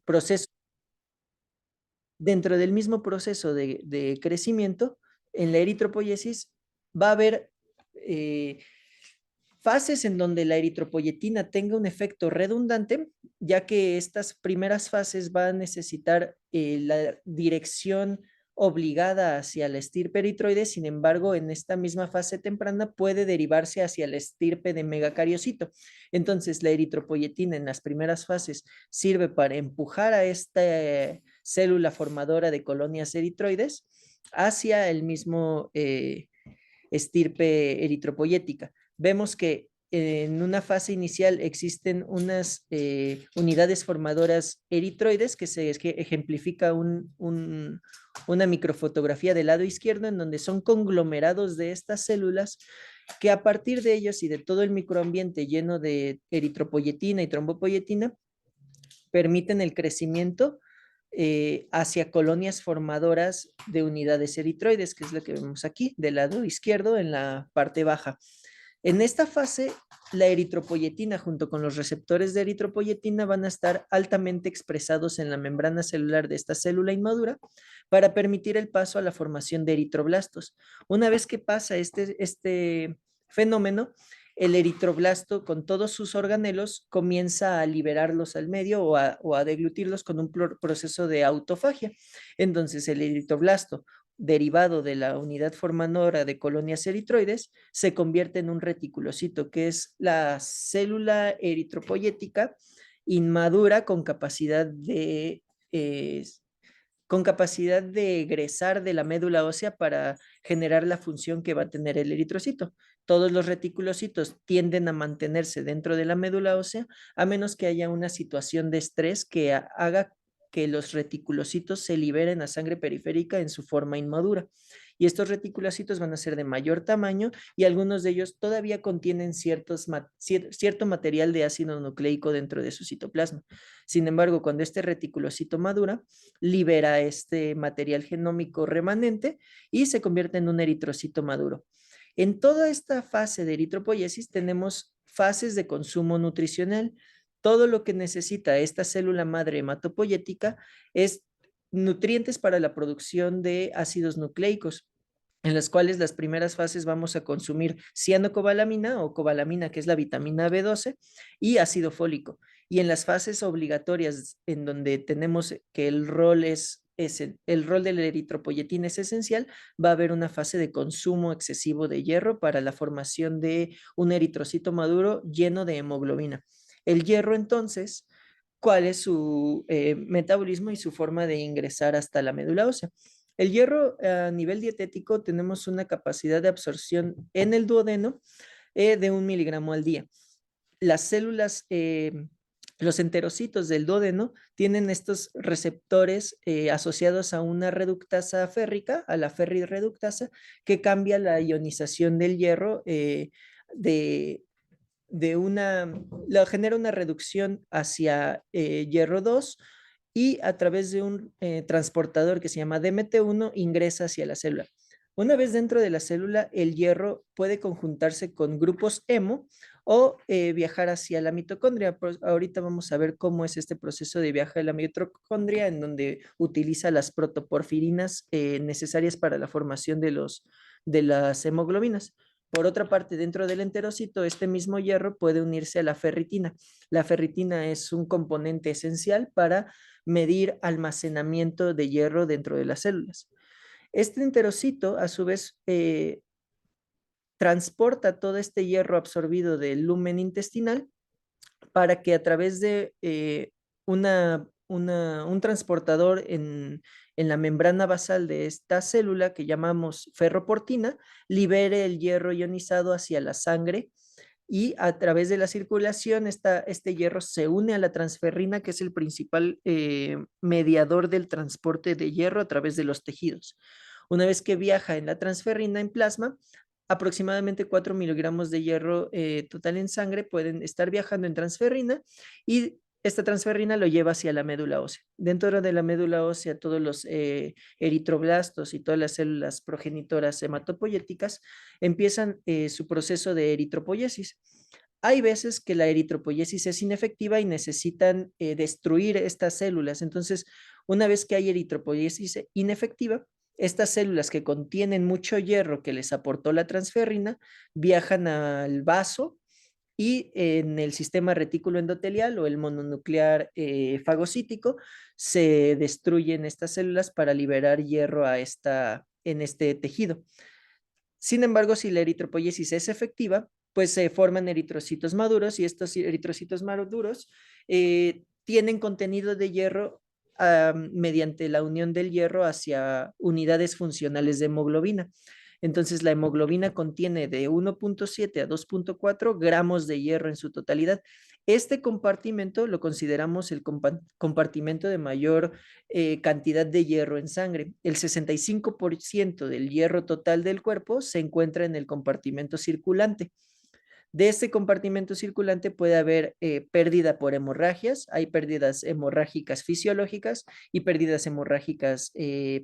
proceso, dentro del mismo proceso de crecimiento, en la eritropoyesis va a haber fases en donde la eritropoyetina tenga un efecto redundante, ya que estas primeras fases van a necesitar la dirección obligada hacia la estirpe eritroide. Sin embargo, en esta misma fase temprana puede derivarse hacia la estirpe de megacariocito. Entonces, la eritropoyetina en las primeras fases sirve para empujar a esta célula formadora de colonias eritroides hacia el mismo estirpe eritropoyética. Vemos que en una fase inicial existen unas unidades formadoras eritroides que se ejemplifica una microfotografía del lado izquierdo en donde son conglomerados de estas células que a partir de ellos y de todo el microambiente lleno de eritropoyetina y trombopoyetina permiten el crecimiento hacia colonias formadoras de unidades eritroides, que es lo que vemos aquí, del lado izquierdo en la parte baja. En esta fase, la eritropoyetina junto con los receptores de eritropoyetina van a estar altamente expresados en la membrana celular de esta célula inmadura para permitir el paso a la formación de eritroblastos. Una vez que pasa este fenómeno, el eritroblasto con todos sus organelos comienza a liberarlos al medio o a deglutirlos con un proceso de autofagia. Entonces el eritroblasto, derivado de la unidad formadora de colonias eritroides, se convierte en un reticulocito, que es la célula eritropoyética inmadura con capacidad de egresar de la médula ósea para generar la función que va a tener el eritrocito. Todos los reticulocitos tienden a mantenerse dentro de la médula ósea, a menos que haya una situación de estrés que haga que los reticulocitos se liberen a sangre periférica en su forma inmadura. Y estos reticulocitos van a ser de mayor tamaño y algunos de ellos todavía contienen cierto material de ácido nucleico dentro de su citoplasma. Sin embargo, cuando este reticulocito madura, libera este material genómico remanente y se convierte en un eritrocito maduro. En toda esta fase de eritropoyesis tenemos fases de consumo nutricional. Todo lo que necesita esta célula madre hematopoyética es nutrientes para la producción de ácidos nucleicos, en las cuales las primeras fases vamos a consumir cianocobalamina o cobalamina, que es la vitamina B12, y ácido fólico. Y en las fases obligatorias, en donde tenemos que el rol el rol de la eritropoyetina es esencial, va a haber una fase de consumo excesivo de hierro para la formación de un eritrocito maduro lleno de hemoglobina. El hierro, entonces, ¿cuál es su metabolismo y su forma de ingresar hasta la médula ósea? El hierro a nivel dietético tenemos una capacidad de absorción en el duodeno de 1 miligramo al día. Las células, los enterocitos del duodeno tienen estos receptores asociados a una reductasa férrica, a la ferrirreductasa, que cambia la ionización del hierro de, genera una reducción hacia hierro 2 y a través de un transportador que se llama DMT1 ingresa hacia la célula. Una vez dentro de la célula, el hierro puede conjuntarse con grupos hemo o viajar hacia la mitocondria. Pues ahorita vamos a ver cómo es este proceso de viaje a la mitocondria, en donde utiliza las protoporfirinas necesarias para la formación de las hemoglobinas. Por otra parte, dentro del enterocito, este mismo hierro puede unirse a la ferritina. La ferritina es un componente esencial para medir almacenamiento de hierro dentro de las células. Este enterocito, a su vez, transporta todo este hierro absorbido del lumen intestinal para que a través de un transportador en la membrana basal de esta célula que llamamos ferroportina, libere el hierro ionizado hacia la sangre y a través de la circulación este hierro se une a la transferrina, que es el principal mediador del transporte de hierro a través de los tejidos. Una vez que viaja en la transferrina en plasma, aproximadamente 4 miligramos de hierro total en sangre pueden estar viajando en transferrina y esta transferrina lo lleva hacia la médula ósea. Dentro de la médula ósea, todos los eritroblastos y todas las células progenitoras hematopoyéticas empiezan su proceso de eritropoyesis. Hay veces que la eritropoyesis es inefectiva y necesitan destruir estas células. Entonces, una vez que hay eritropoyesis inefectiva, estas células que contienen mucho hierro que les aportó la transferrina viajan al vaso y en el sistema retículo endotelial o el mononuclear fagocítico se destruyen estas células para liberar hierro en este tejido. Sin embargo, si la eritropoyesis es efectiva, pues se forman eritrocitos maduros y estos eritrocitos maduros tienen contenido de hierro mediante la unión del hierro hacia unidades funcionales de hemoglobina. Entonces, la hemoglobina contiene de 1.7 a 2.4 gramos de hierro en su totalidad. Este compartimento lo consideramos el compartimento de mayor cantidad de hierro en sangre. El 65% del hierro total del cuerpo se encuentra en el compartimento circulante. De este compartimento circulante puede haber pérdida por hemorragias, hay pérdidas hemorrágicas fisiológicas y pérdidas hemorrágicas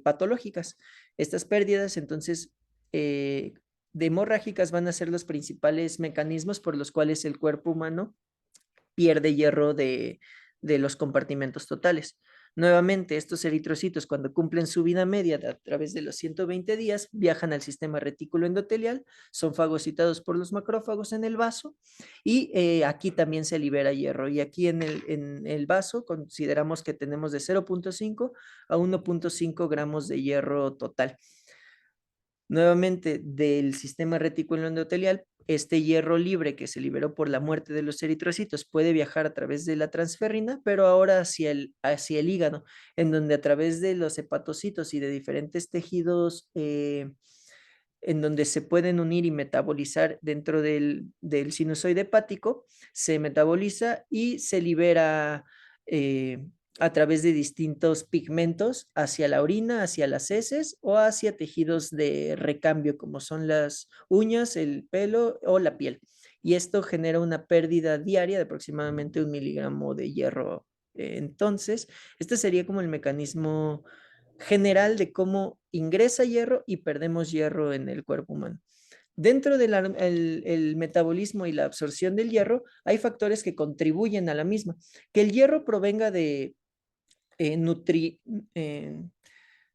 patológicas. Estas pérdidas, entonces, de hemorrágicas van a ser los principales mecanismos por los cuales el cuerpo humano pierde hierro de los compartimentos totales. Nuevamente, estos eritrocitos, cuando cumplen su vida media a través de los 120 días, viajan al sistema retículo endotelial, son fagocitados por los macrófagos en el vaso y aquí también se libera hierro. Y aquí en el vaso consideramos que tenemos de 0.5 a 1.5 gramos de hierro total. Nuevamente, del sistema retículo endotelial, este hierro libre que se liberó por la muerte de los eritrocitos puede viajar a través de la transferrina, pero ahora hacia el hígado, en donde a través de los hepatocitos y de diferentes tejidos en donde se pueden unir y metabolizar dentro del sinusoide hepático, se metaboliza y se libera a través de distintos pigmentos hacia la orina, hacia las heces o hacia tejidos de recambio como son las uñas, el pelo o la piel. Y esto genera una pérdida diaria de aproximadamente 1 miligramo de hierro. Entonces, este sería como el mecanismo general de cómo ingresa hierro y perdemos hierro en el cuerpo humano. Dentro del el metabolismo y la absorción del hierro, hay factores que contribuyen a la misma. Que el hierro provenga eh, nutri, eh,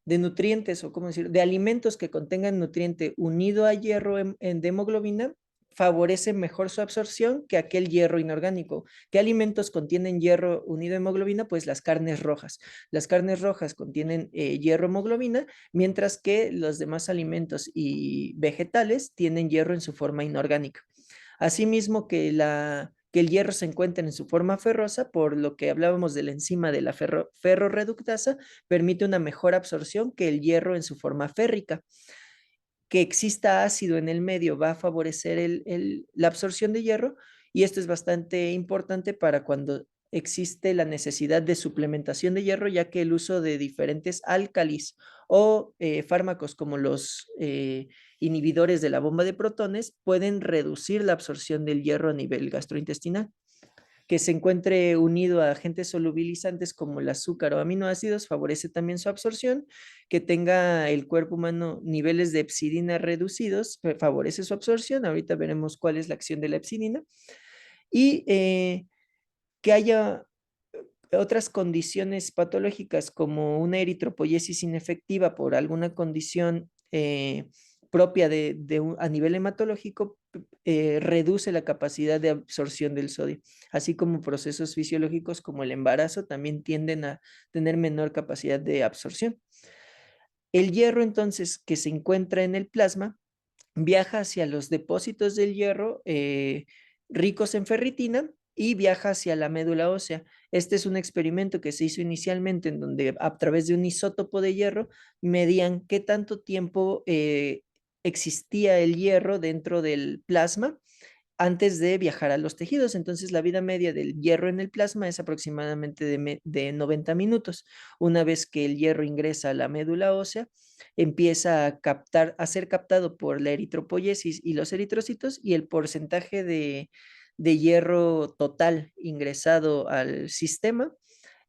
de nutrientes o cómo decir, de alimentos que contengan nutriente unido a hierro de hemoglobina favorece mejor su absorción que aquel hierro inorgánico. ¿Qué alimentos contienen hierro unido a hemoglobina? Pues las carnes rojas. Las carnes rojas contienen hierro hemoglobina, mientras que los demás alimentos y vegetales tienen hierro en su forma inorgánica. Asimismo que el hierro se encuentra en su forma ferrosa, por lo que hablábamos de la enzima de la ferroreductasa, permite una mejor absorción que el hierro en su forma férrica. Que exista ácido en el medio va a favorecer la absorción de hierro y esto es bastante importante para cuando existe la necesidad de suplementación de hierro, ya que el uso de diferentes álcalis o fármacos como los inhibidores de la bomba de protones pueden reducir la absorción del hierro a nivel gastrointestinal. Que se encuentre unido a agentes solubilizantes como el azúcar o aminoácidos favorece también su absorción, que tenga el cuerpo humano niveles de epsidina reducidos, favorece su absorción, ahorita veremos cuál es la acción de la epsidina, y que haya otras condiciones patológicas como una eritropoyesis inefectiva por alguna condición propia a nivel hematológico, reduce la capacidad de absorción del sodio, así como procesos fisiológicos como el embarazo también tienden a tener menor capacidad de absorción. El hierro entonces que se encuentra en el plasma viaja hacia los depósitos del hierro ricos en ferritina y viaja hacia la médula ósea. Este es un experimento que se hizo inicialmente en donde a través de un isótopo de hierro medían qué tanto tiempo existía el hierro dentro del plasma antes de viajar a los tejidos. Entonces, la vida media del hierro en el plasma es aproximadamente de 90 minutos. Una vez que el hierro ingresa a la médula ósea, empieza a ser captado por la eritropoyesis y los eritrocitos y el porcentaje de hierro total ingresado al sistema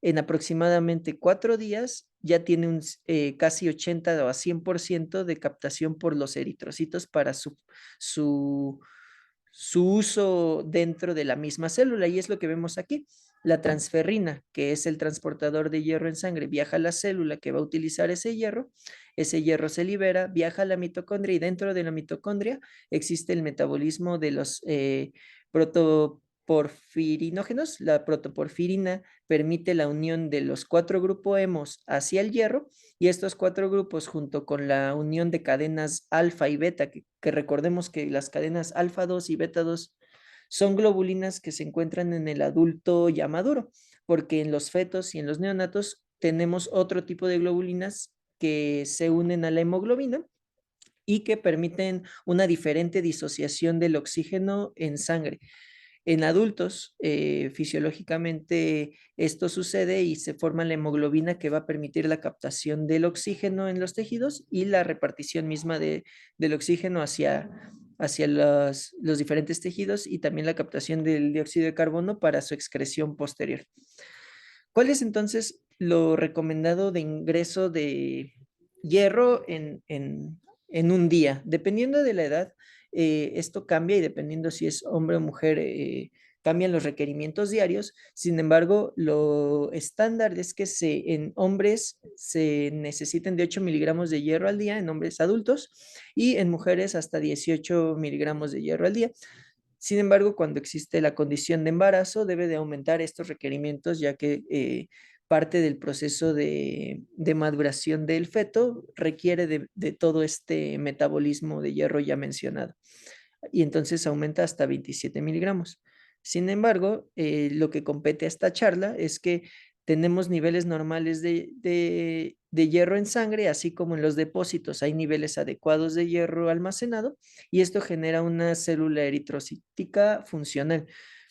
en aproximadamente 4 días ya tiene un casi 80 o a 100% de captación por los eritrocitos para su su uso dentro de la misma célula, y es lo que vemos aquí. La transferrina, que es el transportador de hierro en sangre, viaja a la célula que va a utilizar ese hierro se libera, viaja a la mitocondria y dentro de la mitocondria existe el metabolismo de los protoporfirinógenos. La protoporfirina permite la unión de los 4 grupos hemos hacia el hierro y estos 4 grupos junto con la unión de cadenas alfa y beta, que recordemos que las cadenas alfa 2 y beta 2 son globulinas que se encuentran en el adulto ya maduro, porque en los fetos y en los neonatos tenemos otro tipo de globulinas que se unen a la hemoglobina y que permiten una diferente disociación del oxígeno en sangre. En adultos, fisiológicamente esto sucede y se forma la hemoglobina que va a permitir la captación del oxígeno en los tejidos y la repartición misma del oxígeno hacia los diferentes tejidos y también la captación del dióxido de carbono para su excreción posterior. ¿Cuál es entonces lo recomendado de ingreso de hierro en un día? Dependiendo de la edad, esto cambia y dependiendo si es hombre o mujer, cambian los requerimientos diarios. Sin embargo, lo estándar es que en hombres se necesiten de 8 miligramos de hierro al día, en hombres adultos, y en mujeres hasta 18 miligramos de hierro al día. Sin embargo, cuando existe la condición de embarazo, debe de aumentar estos requerimientos, ya que parte del proceso de maduración del feto requiere de todo este metabolismo de hierro ya mencionado. Y entonces aumenta hasta 27 miligramos. Sin embargo, lo que compete a esta charla es que tenemos niveles normales de hierro en sangre, así como en los depósitos hay niveles adecuados de hierro almacenado y esto genera una célula eritrocítica funcional.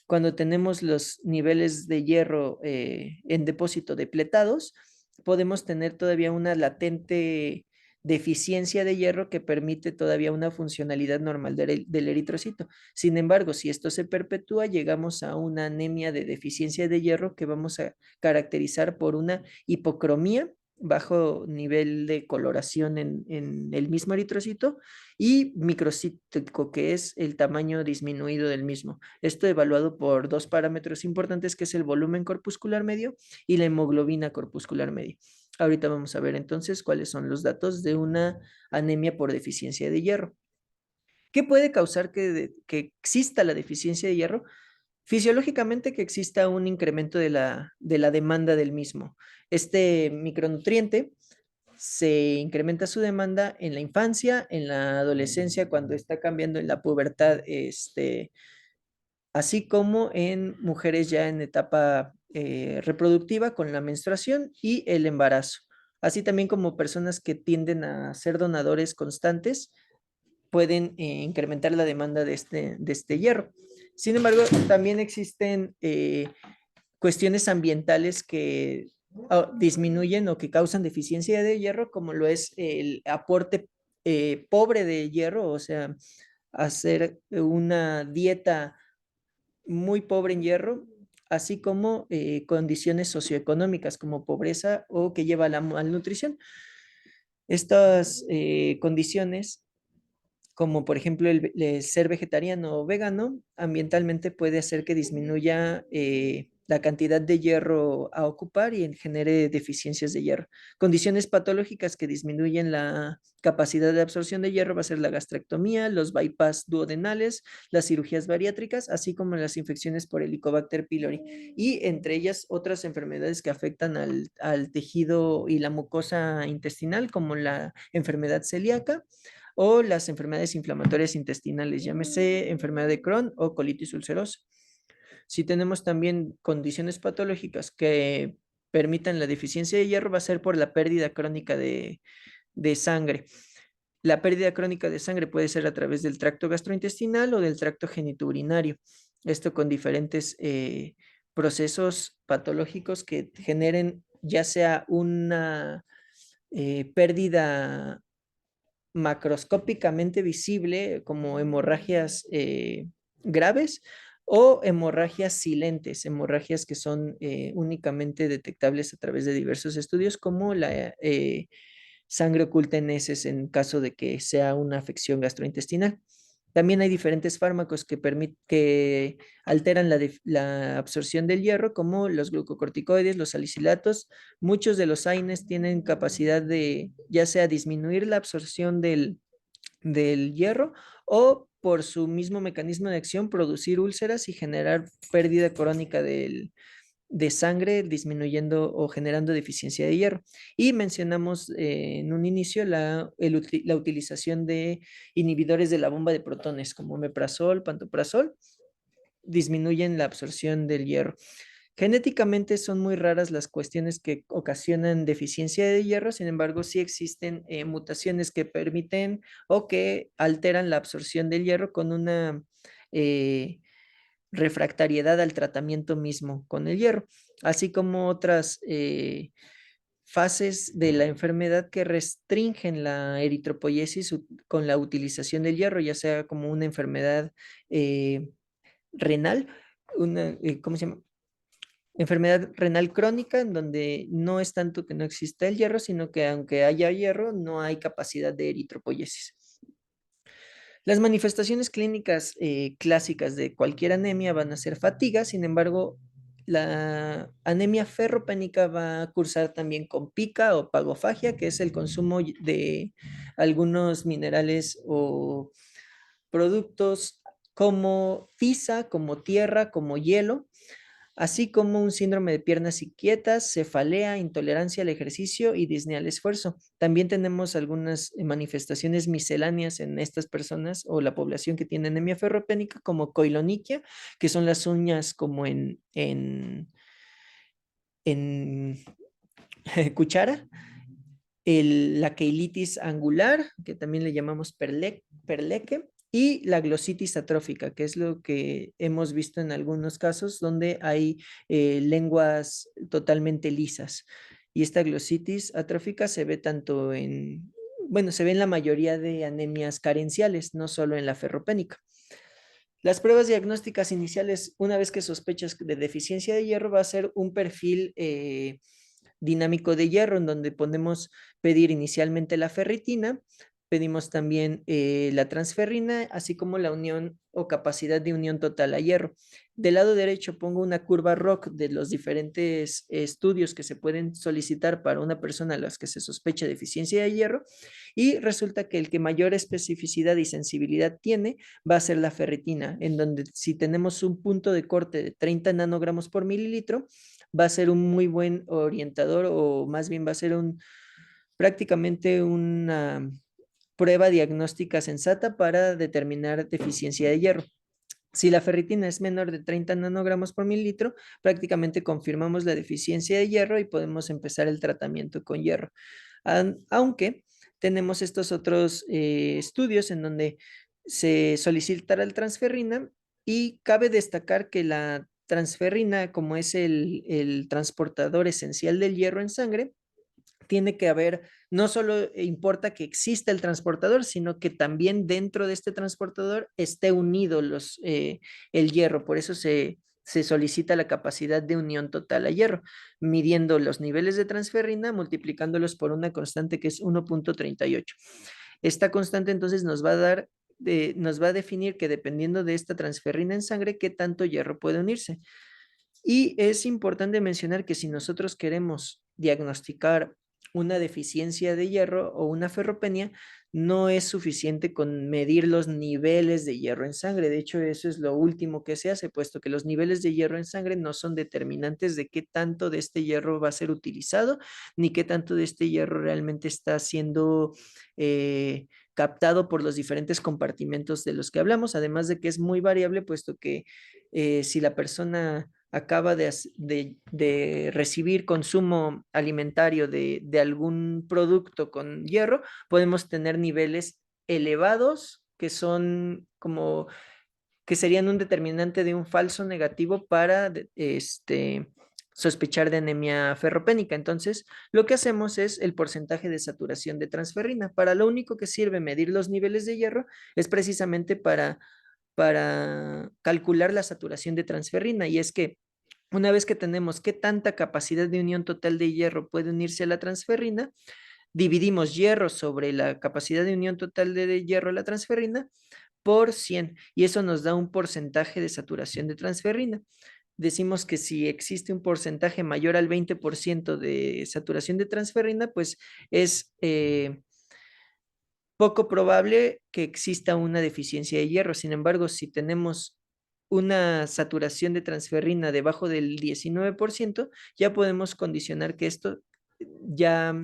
Cuando tenemos los niveles de hierro en depósito depletados, podemos tener todavía una latente deficiencia de hierro que permite todavía una funcionalidad normal del eritrocito. Sin embargo, si esto se perpetúa, llegamos a una anemia de deficiencia de hierro que vamos a caracterizar por una hipocromía, bajo nivel de coloración en el mismo eritrocito, y microcítico, que es el tamaño disminuido del mismo. Esto evaluado por 2 parámetros importantes, que es el volumen corpuscular medio y la hemoglobina corpuscular media. Ahorita vamos a ver entonces cuáles son los datos de una anemia por deficiencia de hierro. ¿Qué puede causar que exista la deficiencia de hierro? Fisiológicamente que exista un incremento de la demanda del mismo. Este micronutriente se incrementa su demanda en la infancia, en la adolescencia, cuando está cambiando en la pubertad, así como en mujeres ya en etapa reproductiva con la menstruación y el embarazo. Así también como personas que tienden a ser donadores constantes pueden incrementar la demanda de este hierro. Sin embargo, también existen cuestiones ambientales que disminuyen o que causan deficiencia de hierro, como lo es el aporte pobre de hierro, o sea, hacer una dieta muy pobre en hierro, así como condiciones socioeconómicas como pobreza o que lleva a la malnutrición. Estas condiciones, como por ejemplo el ser vegetariano o vegano, ambientalmente puede hacer que disminuya la cantidad de hierro a ocupar y genere deficiencias de hierro. Condiciones patológicas que disminuyen la capacidad de absorción de hierro va a ser la gastrectomía, los bypass duodenales, las cirugías bariátricas, así como las infecciones por Helicobacter pylori y entre ellas otras enfermedades que afectan al tejido y la mucosa intestinal, como la enfermedad celíaca o las enfermedades inflamatorias intestinales, llámese enfermedad de Crohn o colitis ulcerosa. Si tenemos también condiciones patológicas que permitan la deficiencia de hierro, va a ser por la pérdida crónica de sangre. La pérdida crónica de sangre puede ser a través del tracto gastrointestinal o del tracto genitourinario. Esto con diferentes procesos patológicos que generen ya sea una pérdida macroscópicamente visible como hemorragias graves o hemorragias silentes, hemorragias que son únicamente detectables a través de diversos estudios como la sangre oculta en heces en caso de que sea una afección gastrointestinal. También hay diferentes fármacos que alteran la absorción del hierro, como los glucocorticoides, los salicilatos. Muchos de los AINES tienen capacidad de ya sea disminuir la absorción del hierro o por su mismo mecanismo de acción producir úlceras y generar pérdida crónica de sangre, disminuyendo o generando deficiencia de hierro. Y mencionamos en un inicio la utilización de inhibidores de la bomba de protones como omeprazol, pantoprazol, disminuyen la absorción del hierro. Genéticamente son muy raras las cuestiones que ocasionan deficiencia de hierro, sin embargo, sí existen mutaciones que permiten o que alteran la absorción del hierro con una refractariedad al tratamiento mismo con el hierro, así como otras fases de la enfermedad que restringen la eritropoyesis con la utilización del hierro, ya sea como una enfermedad eh, renal, ¿cómo se llama? Enfermedad renal crónica, en donde no es tanto que no exista el hierro, sino que aunque haya hierro, no hay capacidad de eritropoyesis. Las manifestaciones clínicas clásicas de cualquier anemia van a ser fatiga, sin embargo, la anemia ferropénica va a cursar también con pica o pagofagia, que es el consumo de algunos minerales o productos como tiza, como tierra, como hielo, así como un síndrome de piernas inquietas, cefalea, intolerancia al ejercicio y disnea al esfuerzo. También tenemos algunas manifestaciones misceláneas en estas personas o la población que tiene anemia ferropénica, como coiloniquia, que son las uñas como en cuchara, la queilitis angular, que también le llamamos perleque, y la glositis atrófica, que es lo que hemos visto en algunos casos donde hay lenguas totalmente lisas. Y esta glositis atrófica se ve tanto bueno, se ve en la mayoría de anemias carenciales, no solo en la ferropénica. Las pruebas diagnósticas iniciales, una vez que sospechas de deficiencia de hierro, va a ser un perfil dinámico de hierro, en donde podemos pedir inicialmente la ferritina, pedimos también la transferrina, así como la unión o capacidad de unión total a hierro. Del lado derecho pongo una curva ROC de los diferentes estudios que se pueden solicitar para una persona a las que se sospecha deficiencia de hierro, y resulta que el que mayor especificidad y sensibilidad tiene va a ser la ferritina, en donde si tenemos un punto de corte de 30 nanogramos por mililitro, va a ser un muy buen orientador, o más bien va a ser prácticamente una prueba diagnóstica sensata para determinar deficiencia de hierro. Si la ferritina es menor de 30 nanogramos por mililitro, prácticamente confirmamos la deficiencia de hierro y podemos empezar el tratamiento con hierro. Aunque tenemos estos otros estudios en donde se solicitará la transferrina, y cabe destacar que la transferrina, como es el transportador esencial del hierro en sangre, tiene que haber, no solo importa que exista el transportador, sino que también dentro de este transportador esté unido el hierro. Por eso se solicita la capacidad de unión total a hierro, midiendo los niveles de transferrina, multiplicándolos por una constante que es 1,38. Esta constante entonces nos va a definir que dependiendo de esta transferrina en sangre, qué tanto hierro puede unirse. Y es importante mencionar que si nosotros queremos diagnosticar una deficiencia de hierro o una ferropenia, no es suficiente con medir los niveles de hierro en sangre. De hecho, eso es lo último que se hace, puesto que los niveles de hierro en sangre no son determinantes de qué tanto de este hierro va a ser utilizado, ni qué tanto de este hierro realmente está siendo captado por los diferentes compartimentos de los que hablamos, además de que es muy variable, puesto que si la persona acaba de recibir consumo alimentario de algún producto con hierro, podemos tener niveles elevados que son como que serían un determinante de un falso negativo para sospechar de anemia ferropénica. Entonces, lo que hacemos es el porcentaje de saturación de transferrina. Para lo único que sirve medir los niveles de hierro es precisamente para calcular la saturación de transferrina, y es que una vez que tenemos qué tanta capacidad de unión total de hierro puede unirse a la transferrina, dividimos hierro sobre la capacidad de unión total de hierro a la transferrina por 100 y eso nos da un porcentaje de saturación de transferrina. Decimos que si existe un porcentaje mayor al 20% de saturación de transferrina, pues es poco probable que exista una deficiencia de hierro. Sin embargo, si tenemos una saturación de transferrina debajo del 19%, ya podemos condicionar que esto ya,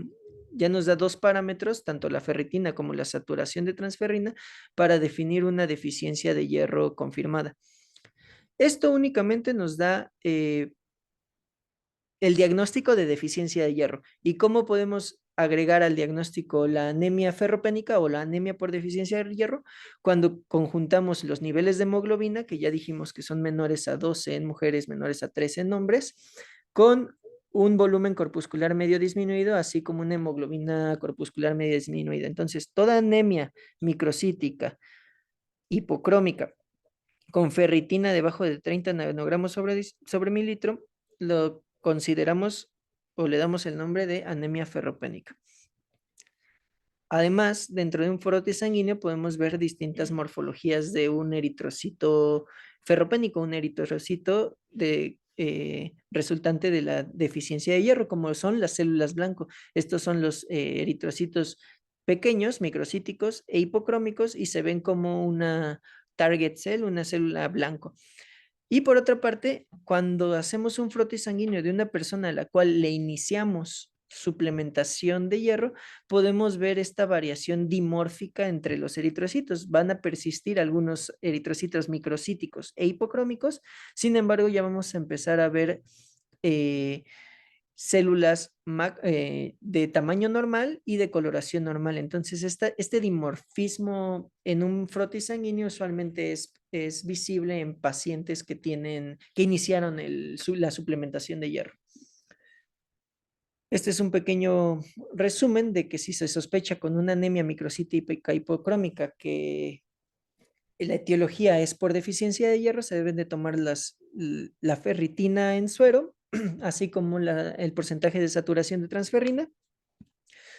ya nos da dos parámetros, tanto la ferritina como la saturación de transferrina, para definir una deficiencia de hierro confirmada. Esto únicamente nos da el diagnóstico de deficiencia de hierro. ¿Y cómo podemos agregar al diagnóstico la anemia ferropénica o la anemia por deficiencia de hierro? Cuando conjuntamos los niveles de hemoglobina, que ya dijimos que son menores a 12 en mujeres, menores a 13 en hombres, con un volumen corpuscular medio disminuido, así como una hemoglobina corpuscular medio disminuida. Entonces, toda anemia microcítica, hipocrómica, con ferritina debajo de 30 nanogramos sobre mililitro, lo consideramos o le damos el nombre de anemia ferropénica. Además, dentro de un frotis sanguíneo podemos ver distintas morfologías de un eritrocito ferropénico, un eritrocito resultante de la deficiencia de hierro, como son las células blanco. Estos son los eritrocitos pequeños, microcíticos e hipocrómicos y se ven como una target cell, una célula blanco. Y por otra parte, cuando hacemos un frotis sanguíneo de una persona a la cual le iniciamos suplementación de hierro, podemos ver esta variación dimórfica entre los eritrocitos. Van a persistir algunos eritrocitos microcíticos e hipocrómicos, sin embargo, ya vamos a empezar a ver células de tamaño normal y de coloración normal. Entonces, este dimorfismo en un frotis sanguíneo usualmente es visible en pacientes que iniciaron la suplementación de hierro. Este es un pequeño resumen de que si se sospecha con una anemia microcítica hipocrómica que la etiología es por deficiencia de hierro, se deben de tomar la ferritina en suero, así como el porcentaje de saturación de transferrina.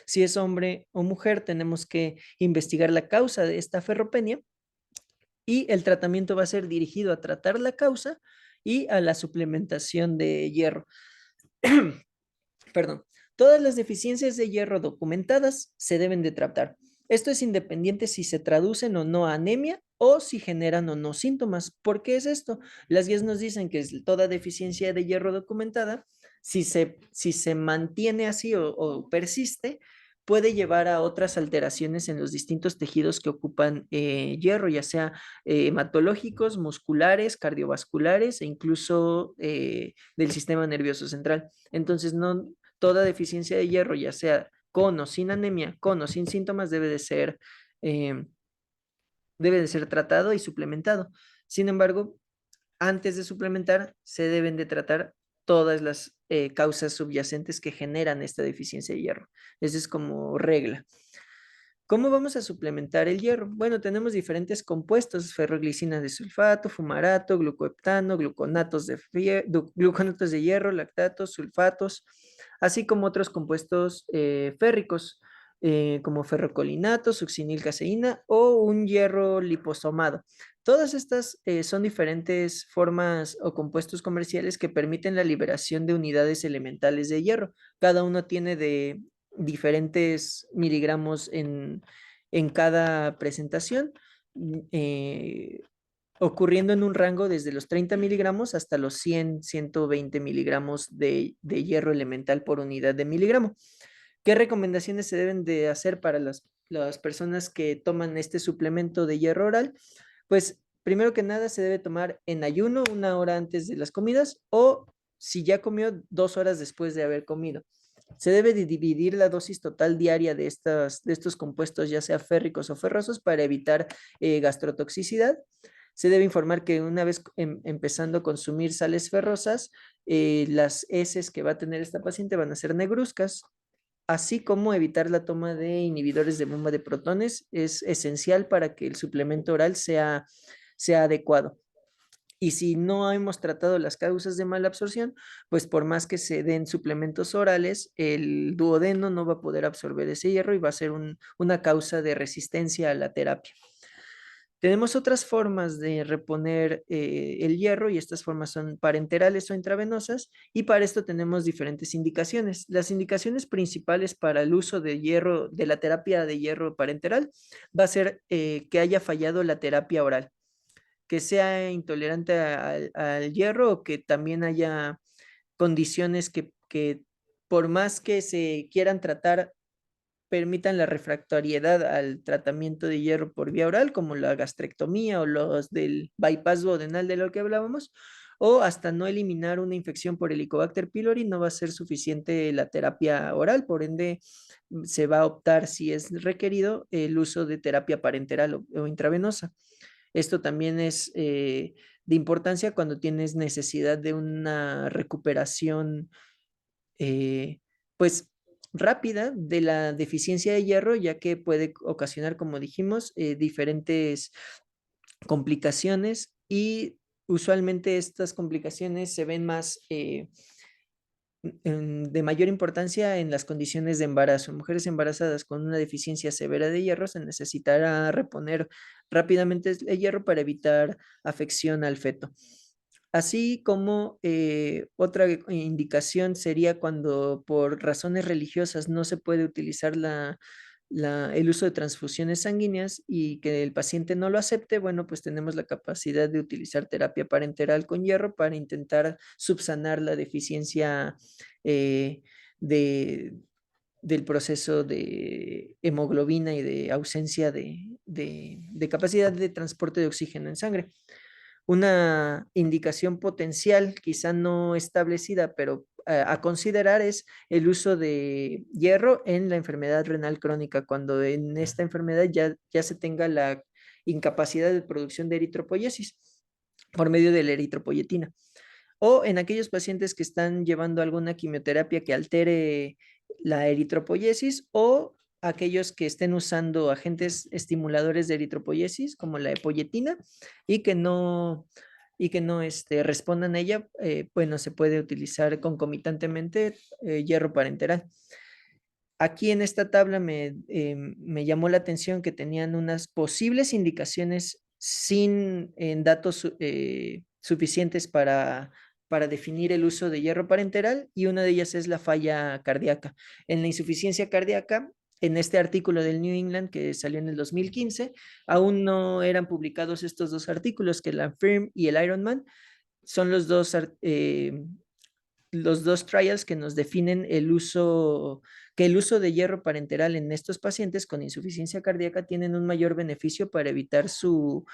Si es hombre o mujer, tenemos que investigar la causa de esta ferropenia y el tratamiento va a ser dirigido a tratar la causa y a la suplementación de hierro. Perdón. Todas las deficiencias de hierro documentadas se deben de tratar. Esto es independiente si se traducen o no a anemia o si generan o no síntomas. ¿Por qué es esto? Las guías nos dicen que es toda deficiencia de hierro documentada, si se mantiene así o persiste, puede llevar a otras alteraciones en los distintos tejidos que ocupan hierro, ya sea hematológicos, musculares, cardiovasculares e incluso del sistema nervioso central. Entonces, no toda deficiencia de hierro, ya sea con o sin anemia, con o sin síntomas, eh, debe de ser tratado y suplementado. Sin embargo, antes de suplementar, se deben de tratar todas las causas subyacentes que generan esta deficiencia de hierro. Esa es como regla. ¿Cómo vamos a suplementar el hierro? Bueno, tenemos diferentes compuestos, ferroglicina de sulfato, fumarato, glucoheptano, gluconatos de hierro, lactatos, sulfatos, así como otros compuestos férricos, como ferrocolinato, succinilcaseína o un hierro liposomado. Todas estas son diferentes formas o compuestos comerciales que permiten la liberación de unidades elementales de hierro. Cada uno tiene de diferentes miligramos en cada presentación, ocurriendo en un rango desde los 30 miligramos hasta los 100, 120 miligramos de hierro elemental por unidad de miligramo. ¿Qué recomendaciones se deben de hacer para las personas que toman este suplemento de hierro oral? Pues primero que nada se debe tomar en ayuno 1 hora antes de las comidas o si ya comió 2 horas después de haber comido. Se debe de dividir la dosis total diaria de estos compuestos, ya sea férricos o ferrosos, para evitar gastrotoxicidad. Se debe informar que una vez empezando a consumir sales ferrosas, las heces que va a tener esta paciente van a ser negruzcas, así como evitar la toma de inhibidores de bomba de protones es esencial para que el suplemento oral sea adecuado. Y si no hemos tratado las causas de mala absorción, pues por más que se den suplementos orales, el duodeno no va a poder absorber ese hierro y va a ser una causa de resistencia a la terapia. Tenemos otras formas de reponer el hierro y estas formas son parenterales o intravenosas y para esto tenemos diferentes indicaciones. Las indicaciones principales para el uso de hierro, de la terapia de hierro parenteral, va a ser que haya fallado la terapia oral, que sea intolerante al hierro o que también haya condiciones que por más que se quieran tratar permitan la refractoriedad al tratamiento de hierro por vía oral, como la gastrectomía o los del bypass duodenal de lo que hablábamos, o hasta no eliminar una infección por Helicobacter pylori, no va a ser suficiente la terapia oral, por ende se va a optar, si es requerido, el uso de terapia parenteral o intravenosa. Esto también es de importancia cuando tienes necesidad de una recuperación pues rápida de la deficiencia de hierro, ya que puede ocasionar, como dijimos, diferentes complicaciones y usualmente estas complicaciones se ven más de mayor importancia en las condiciones de embarazo. En mujeres embarazadas con una deficiencia severa de hierro se necesitará reponer rápidamente el hierro para evitar afección al feto. Así como otra indicación sería cuando por razones religiosas no se puede utilizar el uso de transfusiones sanguíneas y que el paciente no lo acepte, bueno, pues tenemos la capacidad de utilizar terapia parenteral con hierro para intentar subsanar la deficiencia eh, de, del proceso de hemoglobina y de ausencia de capacidad de transporte de oxígeno en sangre. Una indicación potencial, quizá no establecida, pero a considerar es el uso de hierro en la enfermedad renal crónica, cuando en esta enfermedad ya se tenga la incapacidad de producción de eritropoyesis por medio de la eritropoyetina. O en aquellos pacientes que están llevando alguna quimioterapia que altere la eritropoyesis o aquellos que estén usando agentes estimuladores de eritropoyesis como la epoyetina y que no respondan a ella, bueno, se puede utilizar concomitantemente hierro parenteral. Aquí en esta tabla me llamó la atención que tenían unas posibles indicaciones sin datos suficientes para definir el uso de hierro parenteral y una de ellas es la falla cardíaca. En la insuficiencia cardíaca, en este artículo del New England que salió en el 2015, aún no eran publicados estos dos artículos, que el AFIRM y el Ironman son los dos trials que nos definen que el uso de hierro parenteral en estos pacientes con insuficiencia cardíaca tienen un mayor beneficio para evitar su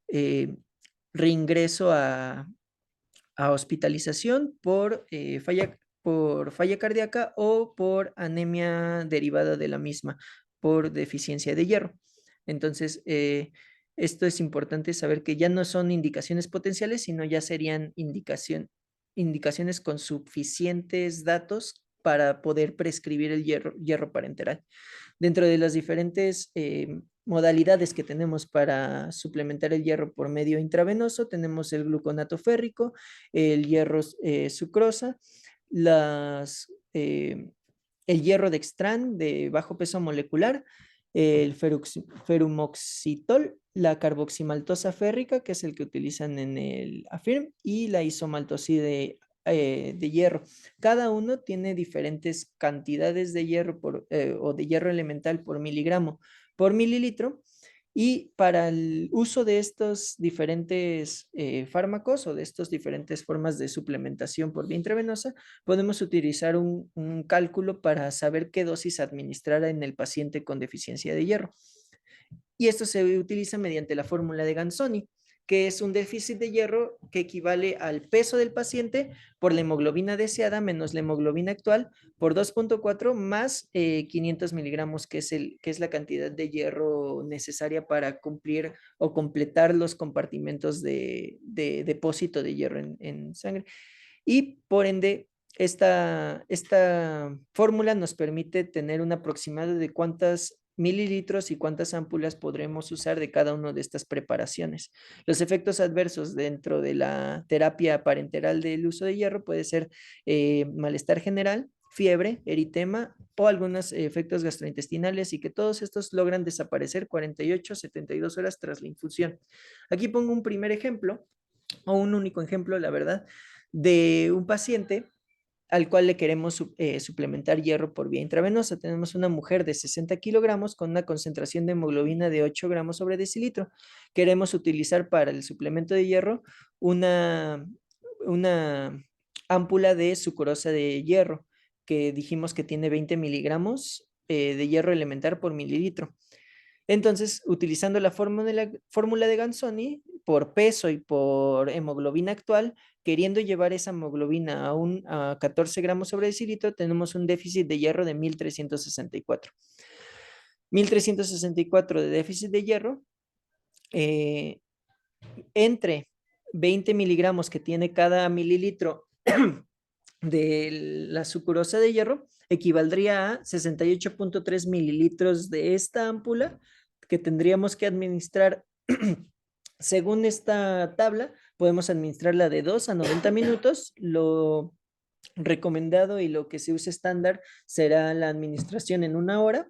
eh, reingreso a hospitalización por falla cardíaca o por anemia derivada de la misma, por deficiencia de hierro. Entonces, esto es importante saber que ya no son indicaciones potenciales, sino ya serían indicaciones con suficientes datos para poder prescribir el hierro parenteral. Dentro de las diferentes modalidades que tenemos para suplementar el hierro por medio intravenoso, tenemos el gluconato férrico, el hierro sucrosa, el hierro dextran de bajo peso molecular, el ferumoxitol, la carboximaltosa férrica, que es el que utilizan en el AFIRM, y la isomaltoside de hierro. Cada uno tiene diferentes cantidades de hierro o de hierro elemental por miligramo por mililitro. Y para el uso de estos diferentes fármacos o de estas diferentes formas de suplementación por vía intravenosa, podemos utilizar un cálculo para saber qué dosis administrar en el paciente con deficiencia de hierro. Y esto se utiliza mediante la fórmula de Gansoni, que es un déficit de hierro que equivale al peso del paciente por la hemoglobina deseada menos la hemoglobina actual por 2.4 más 500 miligramos, que es la cantidad de hierro necesaria para cumplir o completar los compartimentos de depósito de hierro en sangre. Y por ende, esta fórmula nos permite tener un aproximado de cuántas mililitros y cuántas ámpulas podremos usar de cada una de estas preparaciones. Los efectos adversos dentro de la terapia parenteral del uso de hierro puede ser malestar general, fiebre, eritema o algunos efectos gastrointestinales y que todos estos logran desaparecer 48 a 72 horas tras la infusión. Aquí pongo un primer ejemplo, o un único ejemplo, la verdad, de un paciente al cual le queremos suplementar hierro por vía intravenosa. Tenemos una mujer de 60 kilogramos con una concentración de hemoglobina de 8 gramos sobre decilitro. Queremos utilizar para el suplemento de hierro una ámpula de sucrosa de hierro, que dijimos que tiene 20 miligramos de hierro elemental por mililitro. Entonces, utilizando la fórmula de Ganzoni, por peso y por hemoglobina actual, queriendo llevar esa hemoglobina a 14 gramos sobre decilitro, tenemos un déficit de hierro de 1364. 1364 de déficit de hierro, eh, entre 20 miligramos que tiene cada mililitro de la sucurosa de hierro, equivaldría a 68.3 mililitros de esta ámpula que tendríamos que administrar. Según esta tabla, podemos administrarla de 2 a 90 minutos. Lo recomendado y lo que se usa estándar será la administración en 1 hora,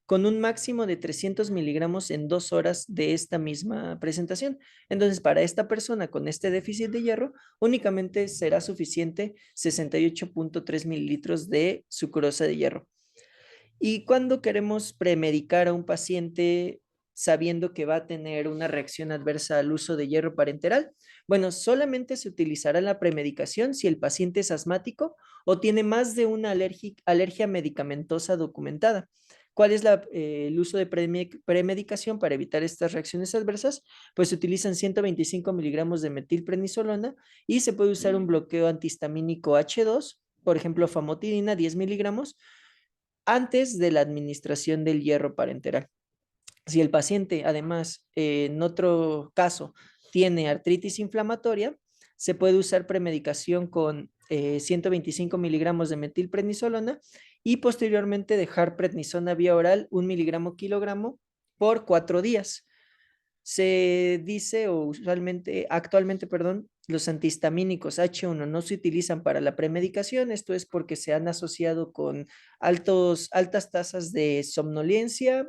con un máximo de 300 miligramos en 2 horas de esta misma presentación. Entonces, para esta persona con este déficit de hierro, únicamente será suficiente 68.3 mililitros de sucrosa de hierro. Y cuando queremos premedicar a un paciente sabiendo que va a tener una reacción adversa al uso de hierro parenteral, bueno, solamente se utilizará la premedicación si el paciente es asmático o tiene más de una alergia medicamentosa documentada. ¿Cuál es el uso de premedicación para evitar estas reacciones adversas? Pues se utilizan 125 miligramos de metilprednisolona y se puede usar un bloqueo antihistamínico H2, por ejemplo, famotidina, 10 miligramos, antes de la administración del hierro parenteral. Si el paciente, además, en otro caso, tiene artritis inflamatoria, se puede usar premedicación con 125 miligramos de metilprednisolona y posteriormente dejar prednisona vía oral 1 miligramo kilogramo por 4 días. Se dice, o usualmente, actualmente, perdón, los antihistamínicos H1 no se utilizan para la premedicación. Esto es porque se han asociado con altas tasas de somnolencia,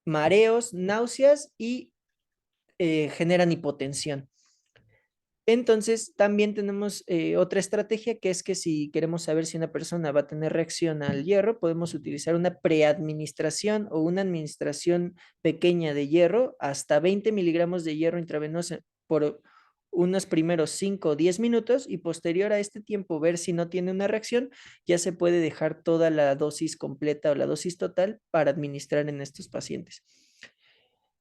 mareos, náuseas y generan hipotensión. Entonces, también tenemos otra estrategia, que es que si queremos saber si una persona va a tener reacción al hierro, podemos utilizar una preadministración o una administración pequeña de hierro, hasta 20 miligramos de hierro intravenoso por unos primeros 5 o 10 minutos, y posterior a este tiempo ver si no tiene una reacción. Ya se puede dejar toda la dosis completa o la dosis total para administrar en estos pacientes.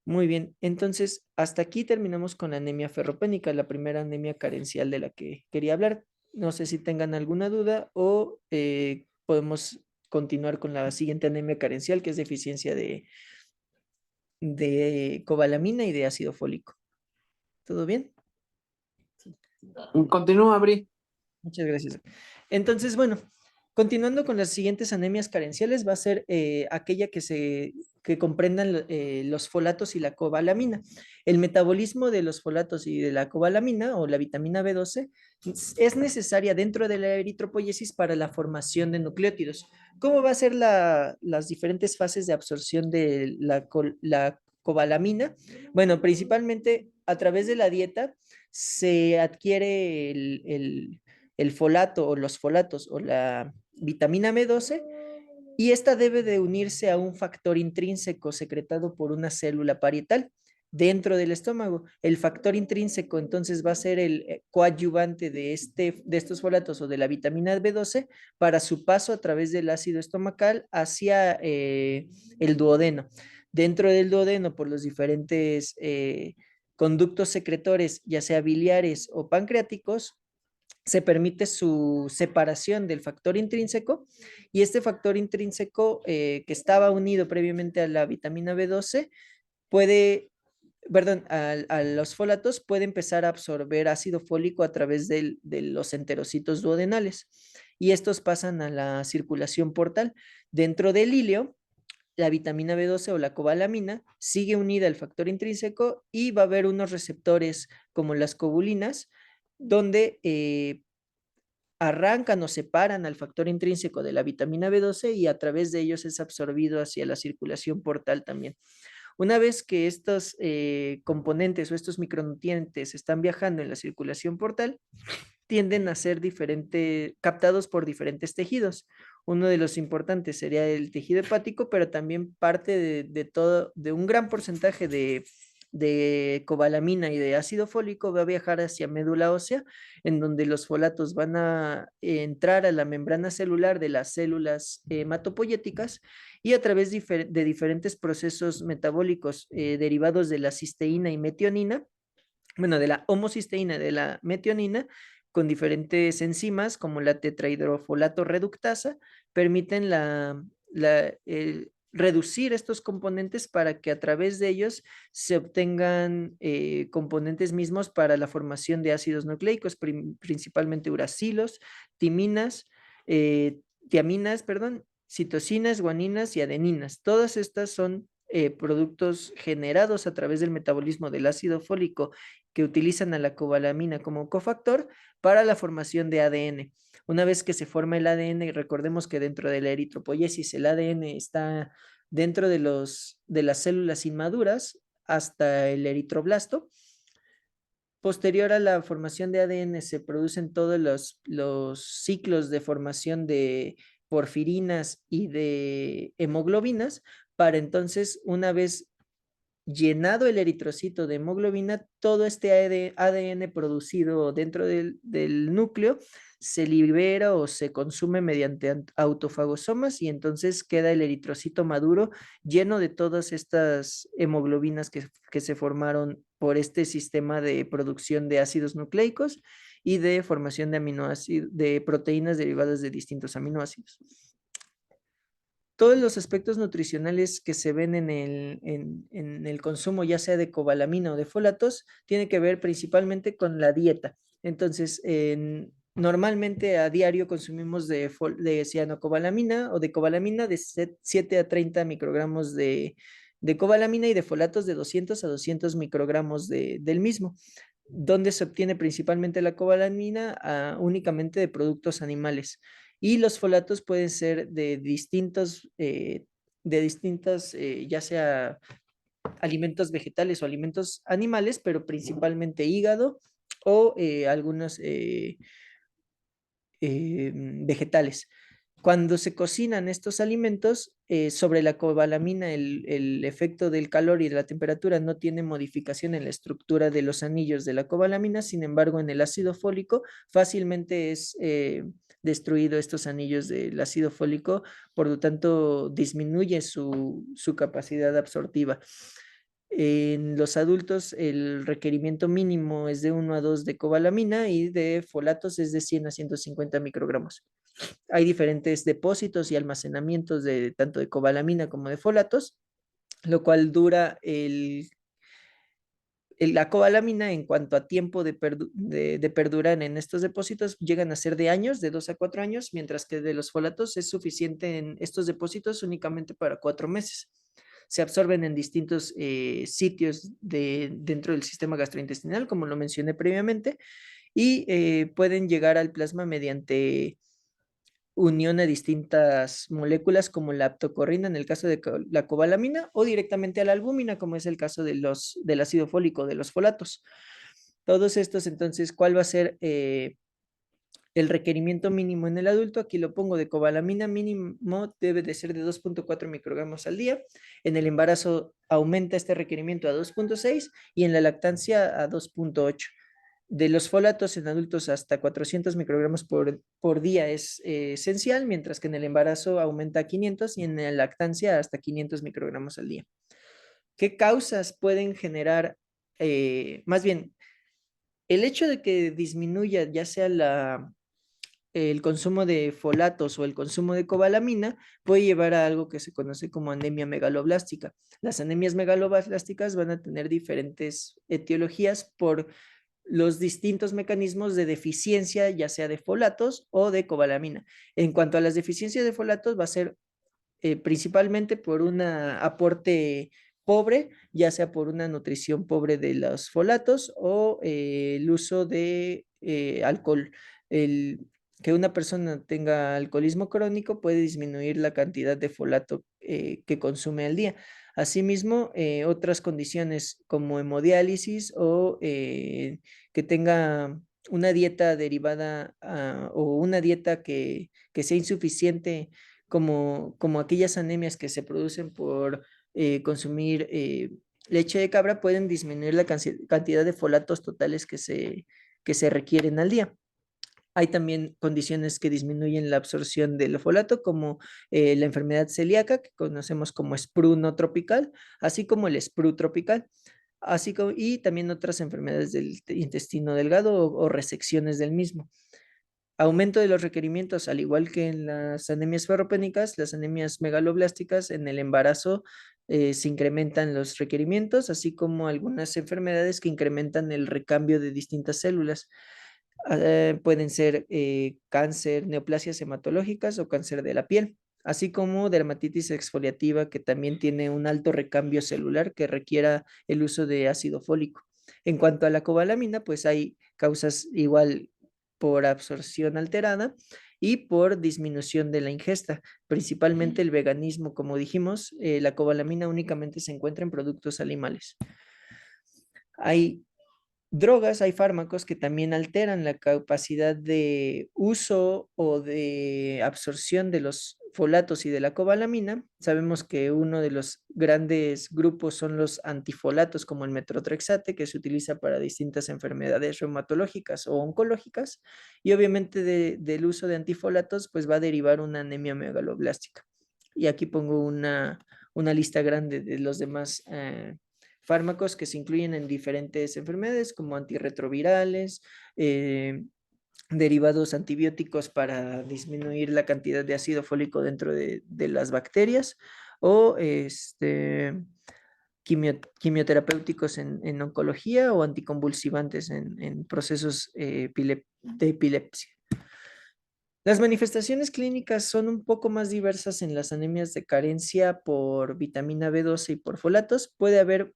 Muy bien, entonces hasta aquí terminamos con la anemia ferropénica, la primera anemia carencial de la que quería hablar. No sé si tengan alguna duda o podemos continuar con la siguiente anemia carencial, que es deficiencia de cobalamina y de ácido fólico. ¿Todo bien? Continúa, Bri. Muchas gracias. Entonces, bueno, continuando con las siguientes anemias carenciales, va a ser aquella que comprendan los folatos y la cobalamina. El metabolismo de los folatos y de la cobalamina o la vitamina B12 es necesaria dentro de la eritropoyesis para la formación de nucleótidos. ¿Cómo va a ser las diferentes fases de absorción de la cobalamina? Bueno, principalmente a través de la dieta se adquiere el folato o los folatos o la vitamina B12, y esta debe de unirse a un factor intrínseco secretado por una célula parietal dentro del estómago. El factor intrínseco entonces va a ser el coadyuvante de estos folatos o de la vitamina B12 para su paso a través del ácido estomacal hacia el duodeno. Dentro del duodeno, por los diferentes conductos secretores, ya sea biliares o pancreáticos, se permite su separación del factor intrínseco, y este factor intrínseco que estaba unido previamente a la vitamina B12 puede, perdón, a los folatos, puede empezar a absorber ácido fólico a través de los enterocitos duodenales, y estos pasan a la circulación portal. Dentro del ilio, la vitamina B12 o la cobalamina sigue unida al factor intrínseco y va a haber unos receptores como las cobulinas, donde arrancan o separan al factor intrínseco de la vitamina B12 y a través de ellos es absorbido hacia la circulación portal también. Una vez que estos componentes o estos micronutrientes están viajando en la circulación portal, tienden a ser captados por diferentes tejidos. Uno de los importantes sería el tejido hepático, pero también parte de un gran porcentaje de cobalamina y de ácido fólico va a viajar hacia médula ósea, en donde los folatos van a entrar a la membrana celular de las células hematopoyéticas y a través de diferentes procesos metabólicos derivados de la cisteína y metionina, bueno, de la homocisteína, de la metionina, con diferentes enzimas como la tetrahidrofolato reductasa, permiten reducir estos componentes para que a través de ellos se obtengan componentes mismos para la formación de ácidos nucleicos, principalmente uracilos, timinas, tiaminas, perdón, citosinas, guaninas y adeninas. Todas estas son productos generados a través del metabolismo del ácido fólico que utilizan a la cobalamina como cofactor para la formación de ADN. Una vez que se forma el ADN, recordemos que dentro de la eritropoyesis el ADN está dentro de las células inmaduras hasta el eritroblasto. Posterior a la formación de ADN se producen todos los ciclos de formación de porfirinas y de hemoglobinas para entonces, una vez llenado el eritrocito de hemoglobina, todo este ADN producido dentro del núcleo se libera o se consume mediante autofagosomas y entonces queda el eritrocito maduro lleno de todas estas hemoglobinas que se formaron por este sistema de producción de ácidos nucleicos y de formación de aminoácidos, de proteínas derivadas de distintos aminoácidos. Todos los aspectos nutricionales que se ven en el consumo, ya sea de cobalamina o de folatos, tiene que ver principalmente con la dieta. Entonces, normalmente a diario consumimos de cianocobalamina o de cobalamina de 7 a 30 microgramos de cobalamina y de folatos de 200 a 200 microgramos del mismo, donde se obtiene principalmente la cobalamina únicamente de productos animales. Y los folatos pueden ser de distintos, ya sea alimentos vegetales o alimentos animales, pero principalmente hígado o algunos vegetales. Cuando se cocinan estos alimentos, sobre la cobalamina, el efecto del calor y de la temperatura no tiene modificación en la estructura de los anillos de la cobalamina, sin embargo, en el ácido fólico fácilmente es destruido estos anillos del ácido fólico, por lo tanto disminuye su capacidad absortiva. En los adultos el requerimiento mínimo es de 1 a 2 de cobalamina y de folatos es de 100 a 150 microgramos. Hay diferentes depósitos y almacenamientos de tanto de cobalamina como de folatos, lo cual dura la cobalamina en cuanto a tiempo de perdurar en estos depósitos llegan a ser de años, de 2 a 4 años, mientras que de los folatos es suficiente en estos depósitos únicamente para 4 meses. Se absorben en distintos sitios dentro del sistema gastrointestinal, como lo mencioné previamente, y pueden llegar al plasma mediante unión a distintas moléculas como la aptocorrina en el caso de la cobalamina o directamente a la albúmina como es el caso del ácido fólico, de los folatos. Todos estos entonces, ¿cuál va a ser el requerimiento mínimo en el adulto? Aquí lo pongo de cobalamina mínimo debe de ser de 2.4 microgramos al día. En el embarazo aumenta este requerimiento a 2.6 y en la lactancia a 2.8. De los folatos en adultos hasta 400 microgramos por día es esencial, mientras que en el embarazo aumenta a 500 y en la lactancia hasta 500 microgramos al día. ¿Qué causas pueden generar, más bien, el hecho de que disminuya ya sea el consumo de folatos o el consumo de cobalamina puede llevar a algo que se conoce como anemia megaloblástica? Las anemias megaloblásticas van a tener diferentes etiologías por los distintos mecanismos de deficiencia, ya sea de folatos o de cobalamina. En cuanto a las deficiencias de folatos, va a ser principalmente por un aporte pobre, ya sea por una nutrición pobre de los folatos o el uso de alcohol. que una persona tenga alcoholismo crónico puede disminuir la cantidad de folato que consume al día. Asimismo, otras condiciones como hemodiálisis o que tenga una dieta derivada o una dieta que sea insuficiente, como aquellas anemias que se producen por consumir leche de cabra, pueden disminuir la cantidad de folatos totales que se requieren al día. Hay también condiciones que disminuyen la absorción del folato, como la enfermedad celíaca, que conocemos como SPRU no tropical, así como el SPRU tropical, así como, y también otras enfermedades del intestino delgado o resecciones del mismo. Aumento de los requerimientos, al igual que en las anemias ferropénicas, las anemias megaloblásticas, en el embarazo se incrementan los requerimientos, así como algunas enfermedades que incrementan el recambio de distintas células. Pueden ser cáncer, neoplasias hematológicas o cáncer de la piel, así como dermatitis exfoliativa que también tiene un alto recambio celular que requiera el uso de ácido fólico. En cuanto a la cobalamina, pues hay causas igual por absorción alterada y por disminución de la ingesta, principalmente el veganismo, como dijimos, la cobalamina únicamente se encuentra en productos animales. Hay drogas, hay fármacos que también alteran la capacidad de uso o de absorción de los folatos y de la cobalamina. Sabemos que uno de los grandes grupos son los antifolatos, como el metrotrexate, que se utiliza para distintas enfermedades reumatológicas o oncológicas, y obviamente del uso de antifolatos, pues va a derivar una anemia megaloblástica. Y aquí pongo una lista grande de los demás fármacos que se incluyen en diferentes enfermedades como antirretrovirales, derivados antibióticos para disminuir la cantidad de ácido fólico dentro de las bacterias o quimioterapéuticos en oncología o anticonvulsivantes en procesos de epilepsia. Las manifestaciones clínicas son un poco más diversas en las anemias de carencia por vitamina B12 y por folatos. Puede haber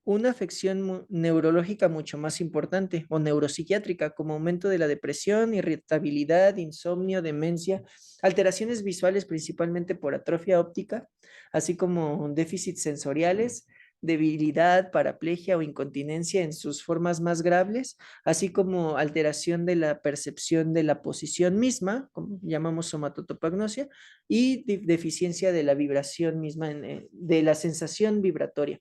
una afección neurológica mucho más importante o neuropsiquiátrica, como aumento de la depresión, irritabilidad, insomnio, demencia, alteraciones visuales principalmente por atrofia óptica, así como déficits sensoriales, debilidad, paraplegia o incontinencia en sus formas más graves, así como alteración de la percepción de la posición misma, como llamamos somatotopagnosia, y deficiencia de la vibración misma, de la sensación vibratoria.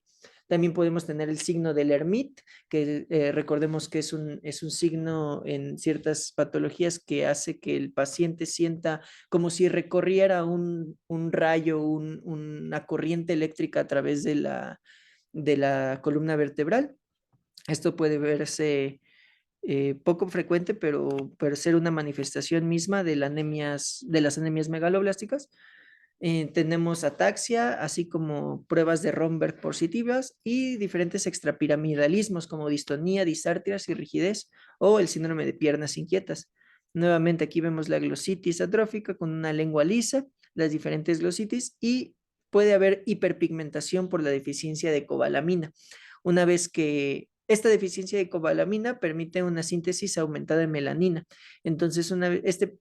También podemos tener el signo del Hermit, que recordemos que es un signo en ciertas patologías que hace que el paciente sienta como si recorriera un rayo, una corriente eléctrica a través de la columna vertebral. Esto puede verse poco frecuente, pero ser una manifestación misma de las anemias megaloblásticas. Tenemos ataxia, así como pruebas de Romberg positivas y diferentes extrapiramidalismos como distonía, disartrias y rigidez o el síndrome de piernas inquietas. Nuevamente aquí vemos la glositis atrófica con una lengua lisa, las diferentes glositis y puede haber hiperpigmentación por la deficiencia de cobalamina. Una vez que esta deficiencia de cobalamina permite una síntesis aumentada de melanina. Entonces,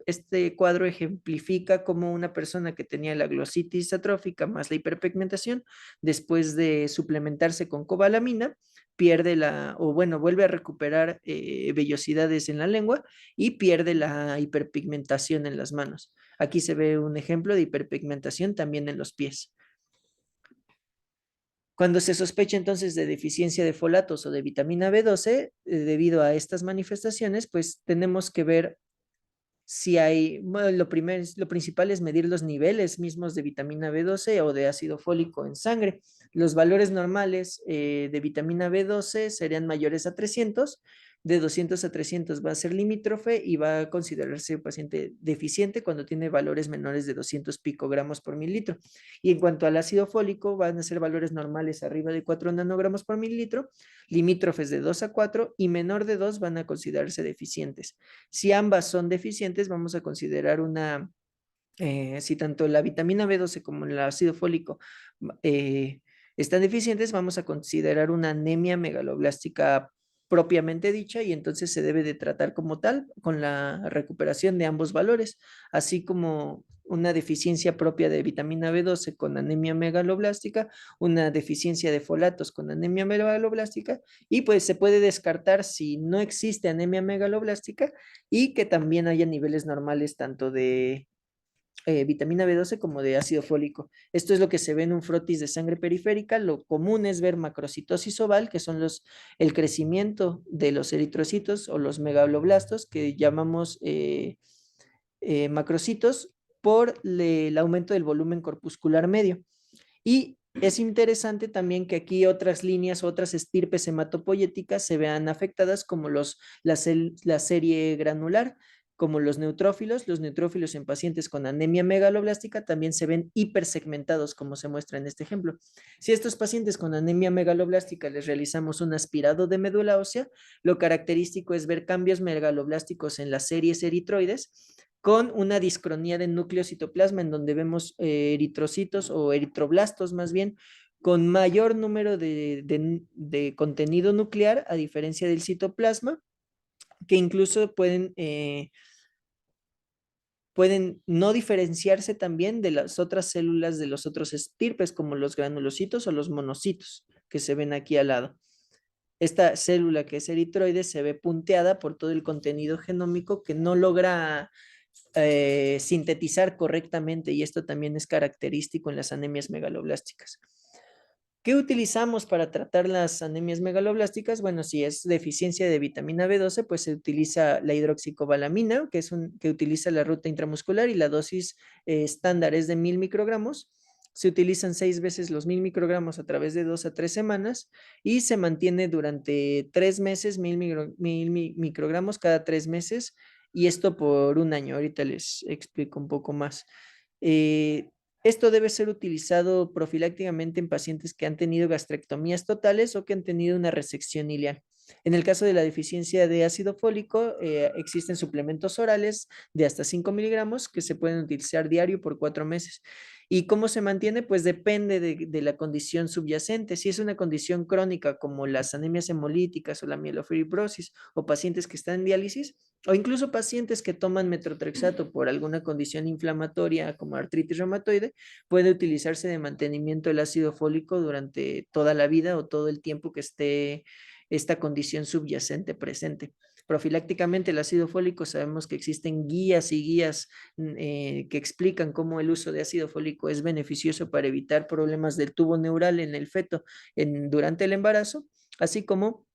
este cuadro ejemplifica cómo una persona que tenía la glositis atrófica más la hiperpigmentación, después de suplementarse con cobalamina, pierde o bueno, vuelve a recuperar vellosidades en la lengua y pierde la hiperpigmentación en las manos. Aquí se ve un ejemplo de hiperpigmentación también en los pies. Cuando se sospecha entonces de deficiencia de folatos o de vitamina B12, debido a estas manifestaciones, pues tenemos que ver si hay, bueno, lo principal es medir los niveles mismos de vitamina B12 o de ácido fólico en sangre. Los valores normales de vitamina B12 serían mayores a 300, de 200 a 300 va a ser limítrofe y va a considerarse paciente deficiente cuando tiene valores menores de 200 picogramos por mililitro. Y en cuanto al ácido fólico, van a ser valores normales arriba de 4 nanogramos por mililitro, limítrofes de 2 a 4 y menor de 2 van a considerarse deficientes. Si ambas son deficientes, vamos a considerar si tanto la vitamina B12 como el ácido fólico eh, están deficientes, vamos a considerar una anemia megaloblástica propiamente dicha y entonces se debe de tratar como tal con la recuperación de ambos valores, así como una deficiencia propia de vitamina B12 con anemia megaloblástica, una deficiencia de folatos con anemia megaloblástica y pues se puede descartar si no existe anemia megaloblástica y que también haya niveles normales tanto de vitamina B12 como de ácido fólico. Esto es lo que se ve en un frotis de sangre periférica. Lo común es ver macrocitosis oval, que son el crecimiento de los eritrocitos o los megaloblastos, que llamamos macrocitos, por el aumento del volumen corpuscular medio. Y es interesante también que aquí otras líneas, otras estirpes hematopoyéticas se vean afectadas como la serie granular, como los neutrófilos en pacientes con anemia megaloblástica también se ven hipersegmentados, como se muestra en este ejemplo. Si a estos pacientes con anemia megaloblástica les realizamos un aspirado de médula ósea, lo característico es ver cambios megaloblásticos en las series eritroides, con una discronía de núcleo citoplasma en donde vemos eritrocitos o eritroblastos más bien con mayor número de contenido nuclear a diferencia del citoplasma, que incluso pueden no diferenciarse también de las otras células de los otros estirpes como los granulocitos o los monocitos que se ven aquí al lado. Esta célula que es eritroide se ve punteada por todo el contenido genómico que no logra sintetizar correctamente y esto también es característico en las anemias megaloblásticas. ¿Qué utilizamos para tratar las anemias megaloblásticas? Bueno, si es deficiencia de vitamina B12, pues se utiliza la hidroxicobalamina, que utiliza la ruta intramuscular y la dosis estándar es de 1000 microgramos. Se utilizan 6 veces los 1000 microgramos a través de 2 a 3 semanas y se mantiene durante 3 meses, 1000 microgramos cada 3 meses y esto por un año. Ahorita les explico un poco más. Eh, Esto debe ser utilizado profilácticamente en pacientes que han tenido gastrectomías totales o que han tenido una resección ileal. En el caso de la deficiencia de ácido fólico, existen suplementos orales de hasta 5 miligramos que se pueden utilizar diario por 4 meses. ¿Y cómo se mantiene? Pues depende de la condición subyacente. Si es una condición crónica como las anemias hemolíticas o la mielofibrosis o pacientes que están en diálisis, o incluso pacientes que toman metotrexato por alguna condición inflamatoria como artritis reumatoide, puede utilizarse de mantenimiento el ácido fólico durante toda la vida o todo el tiempo que esté esta condición subyacente presente. Profilácticamente el ácido fólico sabemos que existen guías y guías que explican cómo el uso de ácido fólico es beneficioso para evitar problemas del tubo neural en el feto durante el embarazo, así como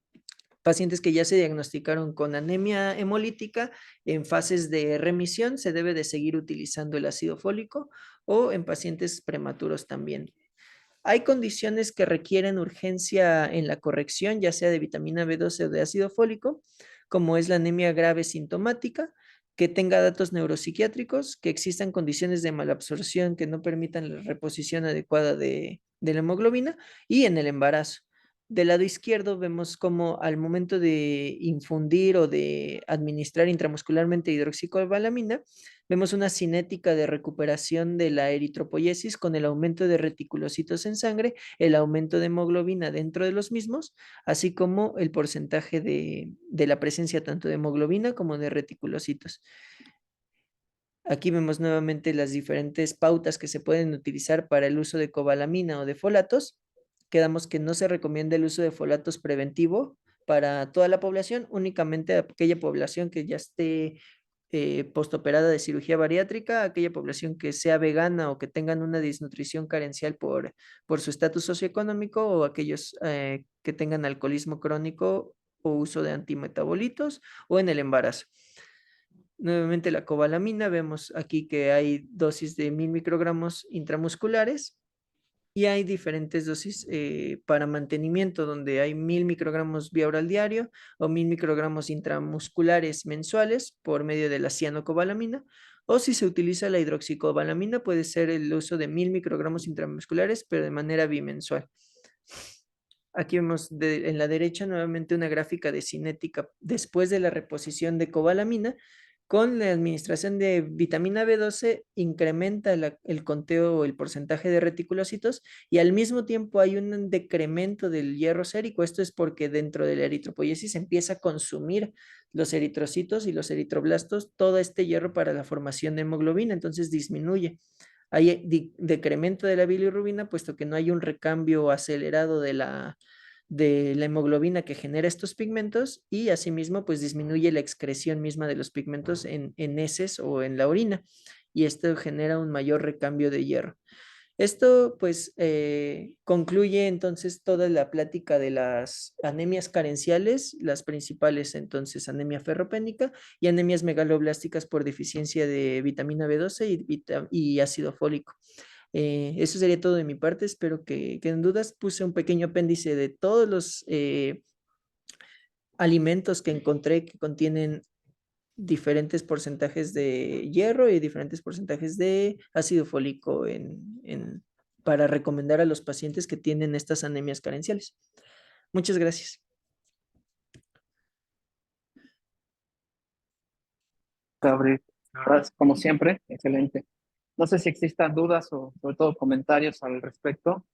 pacientes que ya se diagnosticaron con anemia hemolítica en fases de remisión, se debe de seguir utilizando el ácido fólico o en pacientes prematuros también. Hay condiciones que requieren urgencia en la corrección, ya sea de vitamina B12 o de ácido fólico, como es la anemia grave sintomática, que tenga datos neuropsiquiátricos, que existan condiciones de malabsorción que no permitan la reposición adecuada de la hemoglobina y en el embarazo. Del lado izquierdo vemos cómo al momento de infundir o de administrar intramuscularmente hidroxicobalamina, vemos una cinética de recuperación de la eritropoyesis con el aumento de reticulocitos en sangre, el aumento de hemoglobina dentro de los mismos, así como el porcentaje de la presencia tanto de hemoglobina como de reticulocitos. Aquí vemos nuevamente las diferentes pautas que se pueden utilizar para el uso de cobalamina o de folatos. Quedamos que no se recomienda el uso de folatos preventivo para toda la población, únicamente aquella población que ya esté postoperada de cirugía bariátrica, aquella población que sea vegana o que tengan una desnutrición carencial por su estatus socioeconómico o aquellos que tengan alcoholismo crónico o uso de antimetabolitos o en el embarazo. Nuevamente la cobalamina, vemos aquí que hay dosis de 1000 microgramos intramusculares y hay diferentes dosis para mantenimiento, donde hay 1000 microgramos vía oral diario o 1000 microgramos intramusculares mensuales por medio de la cianocobalamina. O si se utiliza la hidroxicobalamina, puede ser el uso de 1000 microgramos intramusculares, pero de manera bimensual. Aquí vemos en la derecha nuevamente una gráfica de cinética después de la reposición de cobalamina, Con la administración de vitamina B12 incrementa el conteo o el porcentaje de reticulocitos y al mismo tiempo hay un decremento del hierro sérico. Esto es porque dentro de la eritropoiesis empieza a consumir los eritrocitos y los eritroblastos todo este hierro para la formación de hemoglobina, entonces disminuye. Hay decremento de la bilirrubina puesto que no hay un recambio acelerado de la hemoglobina que genera estos pigmentos y asimismo pues disminuye la excreción misma de los pigmentos en heces o en la orina y esto genera un mayor recambio de hierro. Esto pues concluye entonces toda la plática de las anemias carenciales, las principales entonces anemia ferropénica y anemias megaloblásticas por deficiencia de vitamina B12 y ácido fólico. Eso sería todo de mi parte. Espero que en dudas puse un pequeño apéndice de todos los alimentos que encontré que contienen diferentes porcentajes de hierro y diferentes porcentajes de ácido fólico para recomendar a los pacientes que tienen estas anemias carenciales. Muchas gracias. Gabriel, la verdad es como siempre, excelente. No sé si existan dudas o sobre todo comentarios al respecto.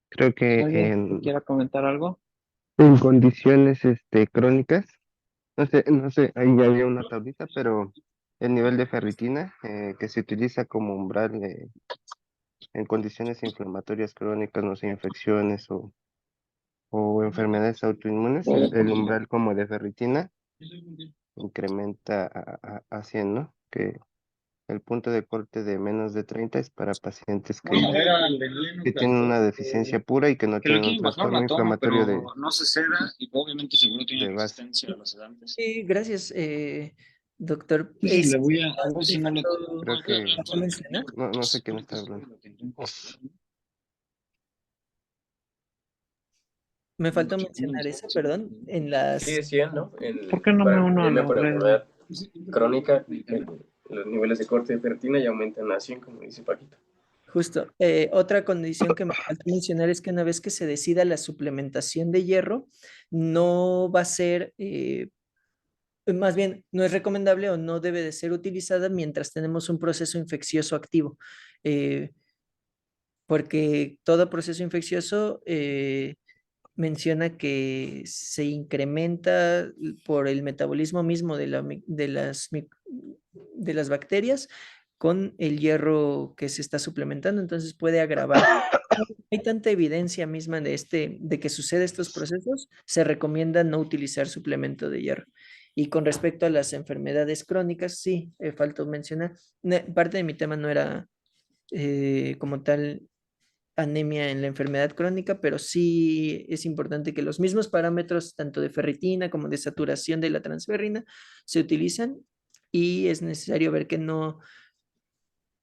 Creo que ¿Alguien que quiera comentar algo? en condiciones crónicas, no sé, ahí ya había una tablita, pero el nivel de ferritina que se utiliza como umbral en condiciones inflamatorias crónicas, no sé, infecciones o enfermedades autoinmunes, el umbral como de ferritina incrementa a 100, ¿no? Que el punto de corte de menos de 30 es para pacientes que tienen una deficiencia pura y que no Que lo tienen un quieren bajar trastorno la toma, inflamatorio pero no se ceda y obviamente seguro tiene de base. resistencia a los sedantes. Sí, gracias, doctor. Entonces le voy a ver si Me no le... faltó, Creo que faltó mencionar. no sé quién está hablando. Me faltó mencionar eso, perdón, en Sí, las... decía, ¿no? ¿Por qué no me Para uno a anemia la por red? enfermedad crónica, los niveles de corte de ferritina ya aumentan a 100, como dice Paquito. Justo. Otra condición que me falta mencionar es que una vez que se decida la suplementación de hierro, no va a ser, más bien, no es recomendable o no debe de ser utilizada mientras tenemos un proceso infeccioso activo, eh, porque todo proceso infeccioso menciona que se incrementa por el metabolismo mismo de las bacterias con el hierro que se está suplementando, entonces puede agravar. Hay tanta evidencia misma de que sucede estos procesos, se recomienda no utilizar suplemento de hierro. Y con respecto a las enfermedades crónicas, sí, faltó mencionar, parte de mi tema no era como tal anemia en la enfermedad crónica, pero sí es importante que los mismos parámetros, tanto de ferritina como de saturación de la transferrina, se utilizan y es necesario ver que no,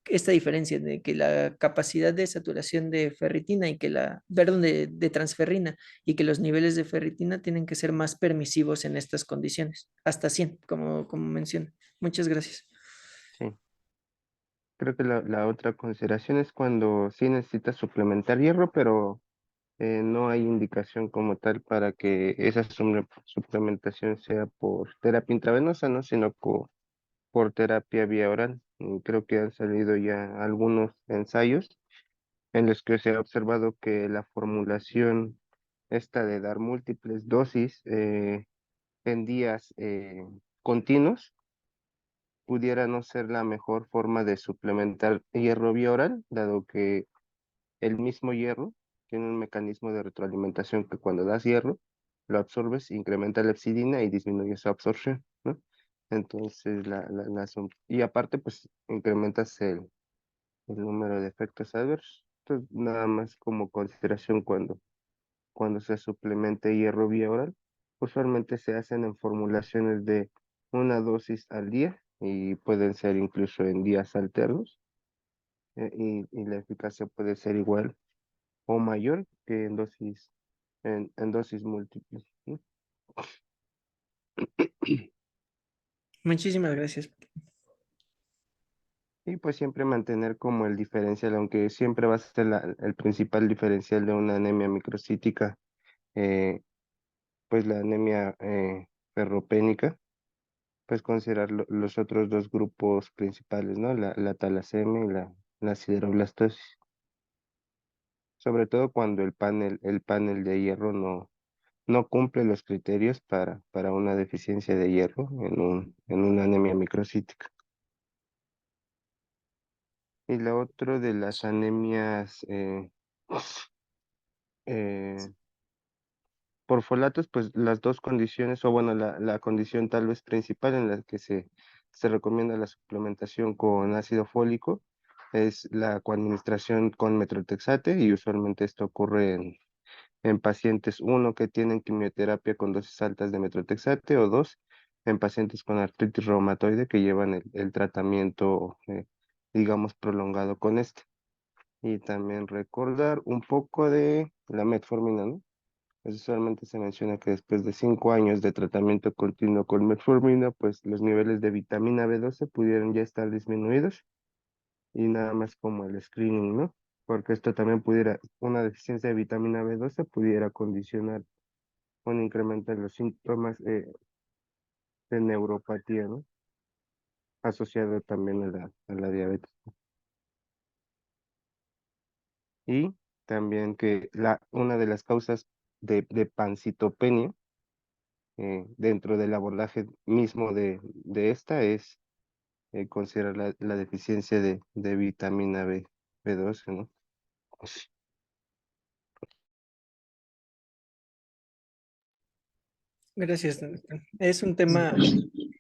esta diferencia de que la capacidad de saturación de ferritina y que perdón, de transferrina y que los niveles de ferritina tienen que ser más permisivos en estas condiciones, hasta 100, como menciona. Muchas gracias. Sí. Creo que la otra consideración es cuando sí necesitas suplementar hierro, pero no hay indicación como tal para que esa suplementación sea por terapia intravenosa, ¿no? Sino por terapia vía oral. Y creo que han salido ya algunos ensayos en los que se ha observado que la formulación esta de dar múltiples dosis en días continuos pudiera no ser la mejor forma de suplementar hierro vía oral, dado que el mismo hierro tiene un mecanismo de retroalimentación que cuando das hierro, lo absorbes, incrementa la epsidina y disminuye su absorción, ¿no? Entonces, y aparte, pues, incrementas el número de efectos adversos. Entonces, nada más como consideración cuando se suplemente hierro vía oral, usualmente se hacen en formulaciones de una dosis al día y pueden ser incluso en días alternos, y la eficacia puede ser igual o mayor que en dosis múltiples, ¿no? Muchísimas gracias. Y pues siempre mantener como el diferencial, aunque siempre va a ser el principal diferencial de una anemia microcítica, eh, pues la anemia ferropénica, pues considerar los otros dos grupos principales, ¿no? La talasemia y la sideroblastosis. Sobre todo cuando el panel de hierro no cumple los criterios para una deficiencia de hierro en una anemia microcítica. Y la otra de las anemias eh, por folatos, pues las dos condiciones, o bueno, la condición tal vez principal en la que se recomienda la suplementación con ácido fólico es la coadministración con metrotexate, y usualmente esto ocurre en pacientes, uno, que tienen quimioterapia con dosis altas de metrotexate, o dos, en pacientes con artritis reumatoide que llevan el tratamiento, digamos, prolongado con este. Y también recordar un poco de la metformina, ¿no? Pues usualmente se menciona que después de 5 años de tratamiento continuo con metformina, pues los niveles de vitamina B12 pudieron ya estar disminuidos, y nada más como el screening, ¿no? Porque esto también pudiera, una deficiencia de vitamina B12 pudiera condicionar un incremento en los síntomas de neuropatía, ¿no? Asociado también a la diabetes. Y también que una de las causas de pancitopenia dentro del abordaje mismo de esta es considerar la deficiencia de vitamina B12, ¿no? Gracias, Jonathan. Es un tema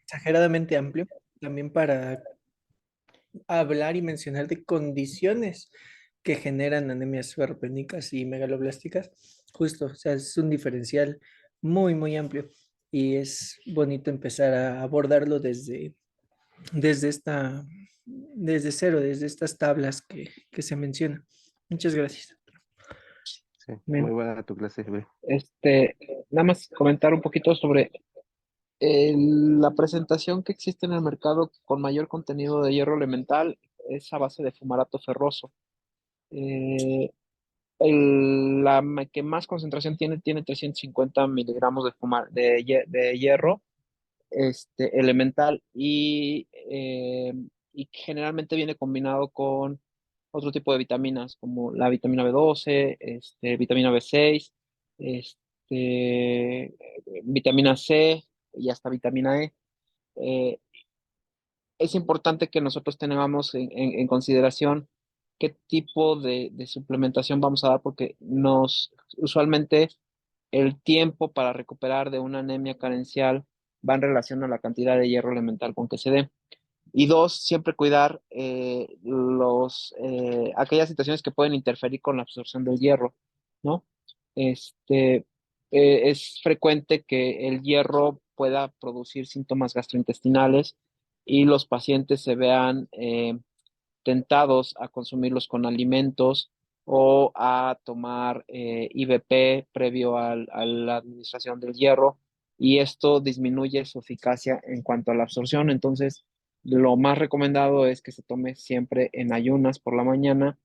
exageradamente amplio también para hablar y mencionar de condiciones que generan anemias ferropénicas y megaloblásticas. Justo, o sea, es un diferencial muy, muy amplio y es bonito empezar a abordarlo desde cero, desde estas tablas que se mencionan. Muchas gracias. Sí, muy Bien. buena tu clase, güey. Nada más comentar un poquito sobre la presentación que existe en el mercado con mayor contenido de hierro elemental es a base de fumarato ferroso. Eh, la que más concentración tiene 350 miligramos de hierro elemental y generalmente viene combinado con otro tipo de vitaminas como la vitamina B12, vitamina B6, vitamina C y hasta vitamina E. Eh, es importante que nosotros tengamos en consideración qué tipo de suplementación vamos a dar porque usualmente el tiempo para recuperar de una anemia carencial va en relación a la cantidad de hierro elemental con que se dé. Y dos, siempre cuidar aquellas situaciones que pueden interferir con la absorción del hierro, ¿no? Es frecuente que el hierro pueda producir síntomas gastrointestinales y los pacientes se vean tentados a consumirlos con alimentos o a tomar IVP previo a la administración del hierro, y esto disminuye su eficacia en cuanto a la absorción. Entonces, lo más recomendado es que se tome siempre en ayunas por la mañana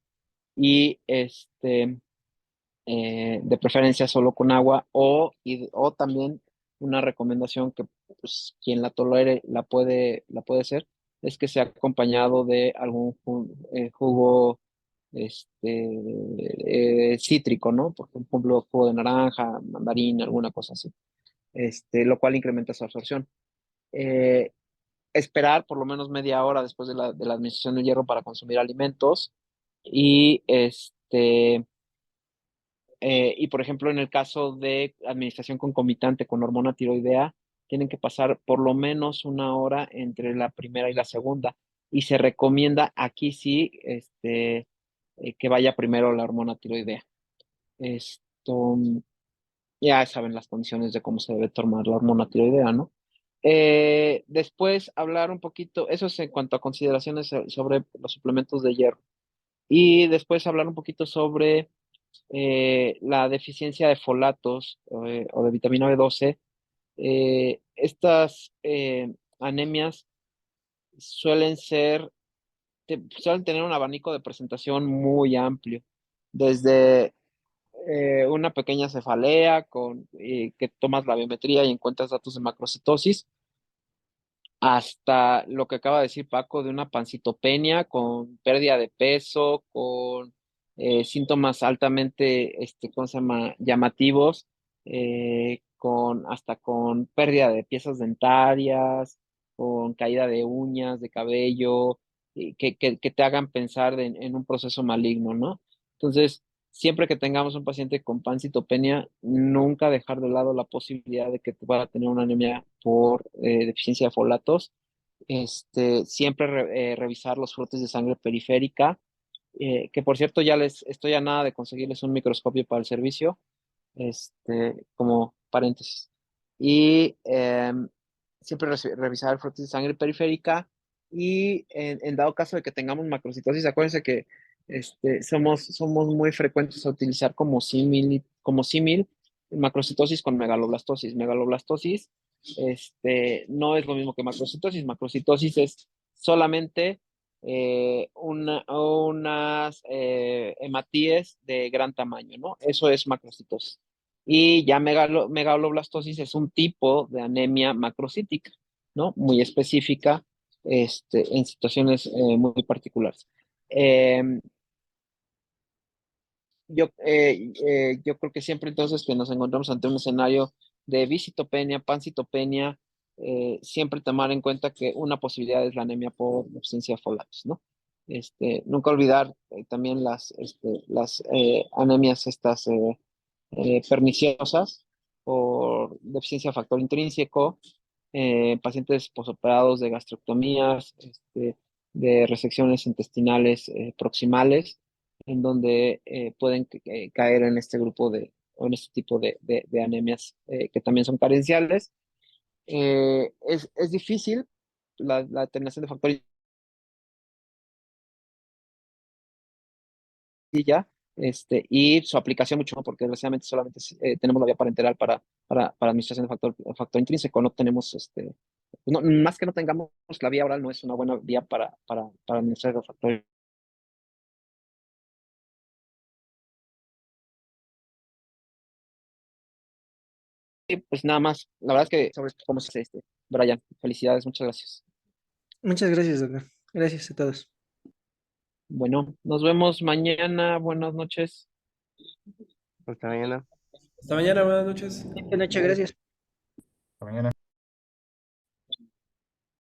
y de preferencia solo con agua, o también una recomendación que pues, quien la tolere la puede hacer, es que sea acompañado de algún jugo cítrico, ¿no? Por ejemplo, jugo de naranja, mandarina, alguna cosa así, lo cual incrementa su absorción. Eh, Esperar por lo menos media hora después de la administración del hierro para consumir alimentos y por ejemplo, en el caso de administración concomitante con hormona tiroidea, tienen que pasar por lo menos una hora entre la primera y la segunda. Y se recomienda aquí sí que vaya primero la hormona tiroidea. Esto, ya saben las condiciones de cómo se debe tomar la hormona tiroidea, ¿no? Después hablar un poquito, eso es en cuanto a consideraciones sobre los suplementos de hierro. Y después hablar un poquito sobre la deficiencia de folatos o de vitamina B12. Estas anemias suelen ser suelen tener un abanico de presentación muy amplio, desde una pequeña cefalea que tomas la biometría y encuentras datos de macrocitosis, hasta lo que acaba de decir Paco de una pancitopenia con pérdida de peso, con síntomas altamente, ¿cómo se llama? Llamativos, hasta con pérdida de piezas dentarias, con caída de uñas, de cabello, y que te hagan pensar en un proceso maligno, ¿no? Entonces, siempre que tengamos un paciente con pancitopenia, nunca dejar de lado la posibilidad de que pueda tener una anemia por deficiencia de folatos. Siempre revisar los flotes de sangre periférica, que por cierto ya les estoy a nada de conseguirles un microscopio para el servicio, como paréntesis. Y siempre revisar el flote de sangre periférica y en dado caso de que tengamos macrocitosis, acuérdense que somos muy frecuentes a utilizar como símil macrocitosis con megaloblastosis. Megaloblastosis no es lo mismo que macrocitosis. Macrocitosis es solamente unas hematíes de gran tamaño, ¿no? Eso es macrocitosis. Y ya megaloblastosis es un tipo de anemia macrocítica, ¿no? Muy específica, en situaciones muy particulares. Eh, yo creo que siempre entonces que nos encontramos ante un escenario de visitopenia, pancitopenia, siempre tomar en cuenta que una posibilidad es la anemia por deficiencia de folatos, ¿no? Nunca olvidar también las anemias estas perniciosas por deficiencia de factor intrínseco, pacientes posoperados de gastrectomías, de resecciones intestinales proximales, en donde pueden caer en este grupo o en este tipo de anemias que también son carenciales. Es difícil la determinación de factor ya, y su aplicación mucho, porque desgraciadamente solamente tenemos la vía parenteral para administración de factor intrínseco, no tenemos, más que no tengamos la vía oral, no es una buena vía para administrar el factor. Y pues nada más, la verdad es que sobre cómo se hace Brian, felicidades, muchas gracias. Muchas gracias, doctor. Gracias a todos. Bueno, nos vemos mañana, buenas noches. Hasta mañana. Hasta mañana, buenas noches. Buenas noches, gracias.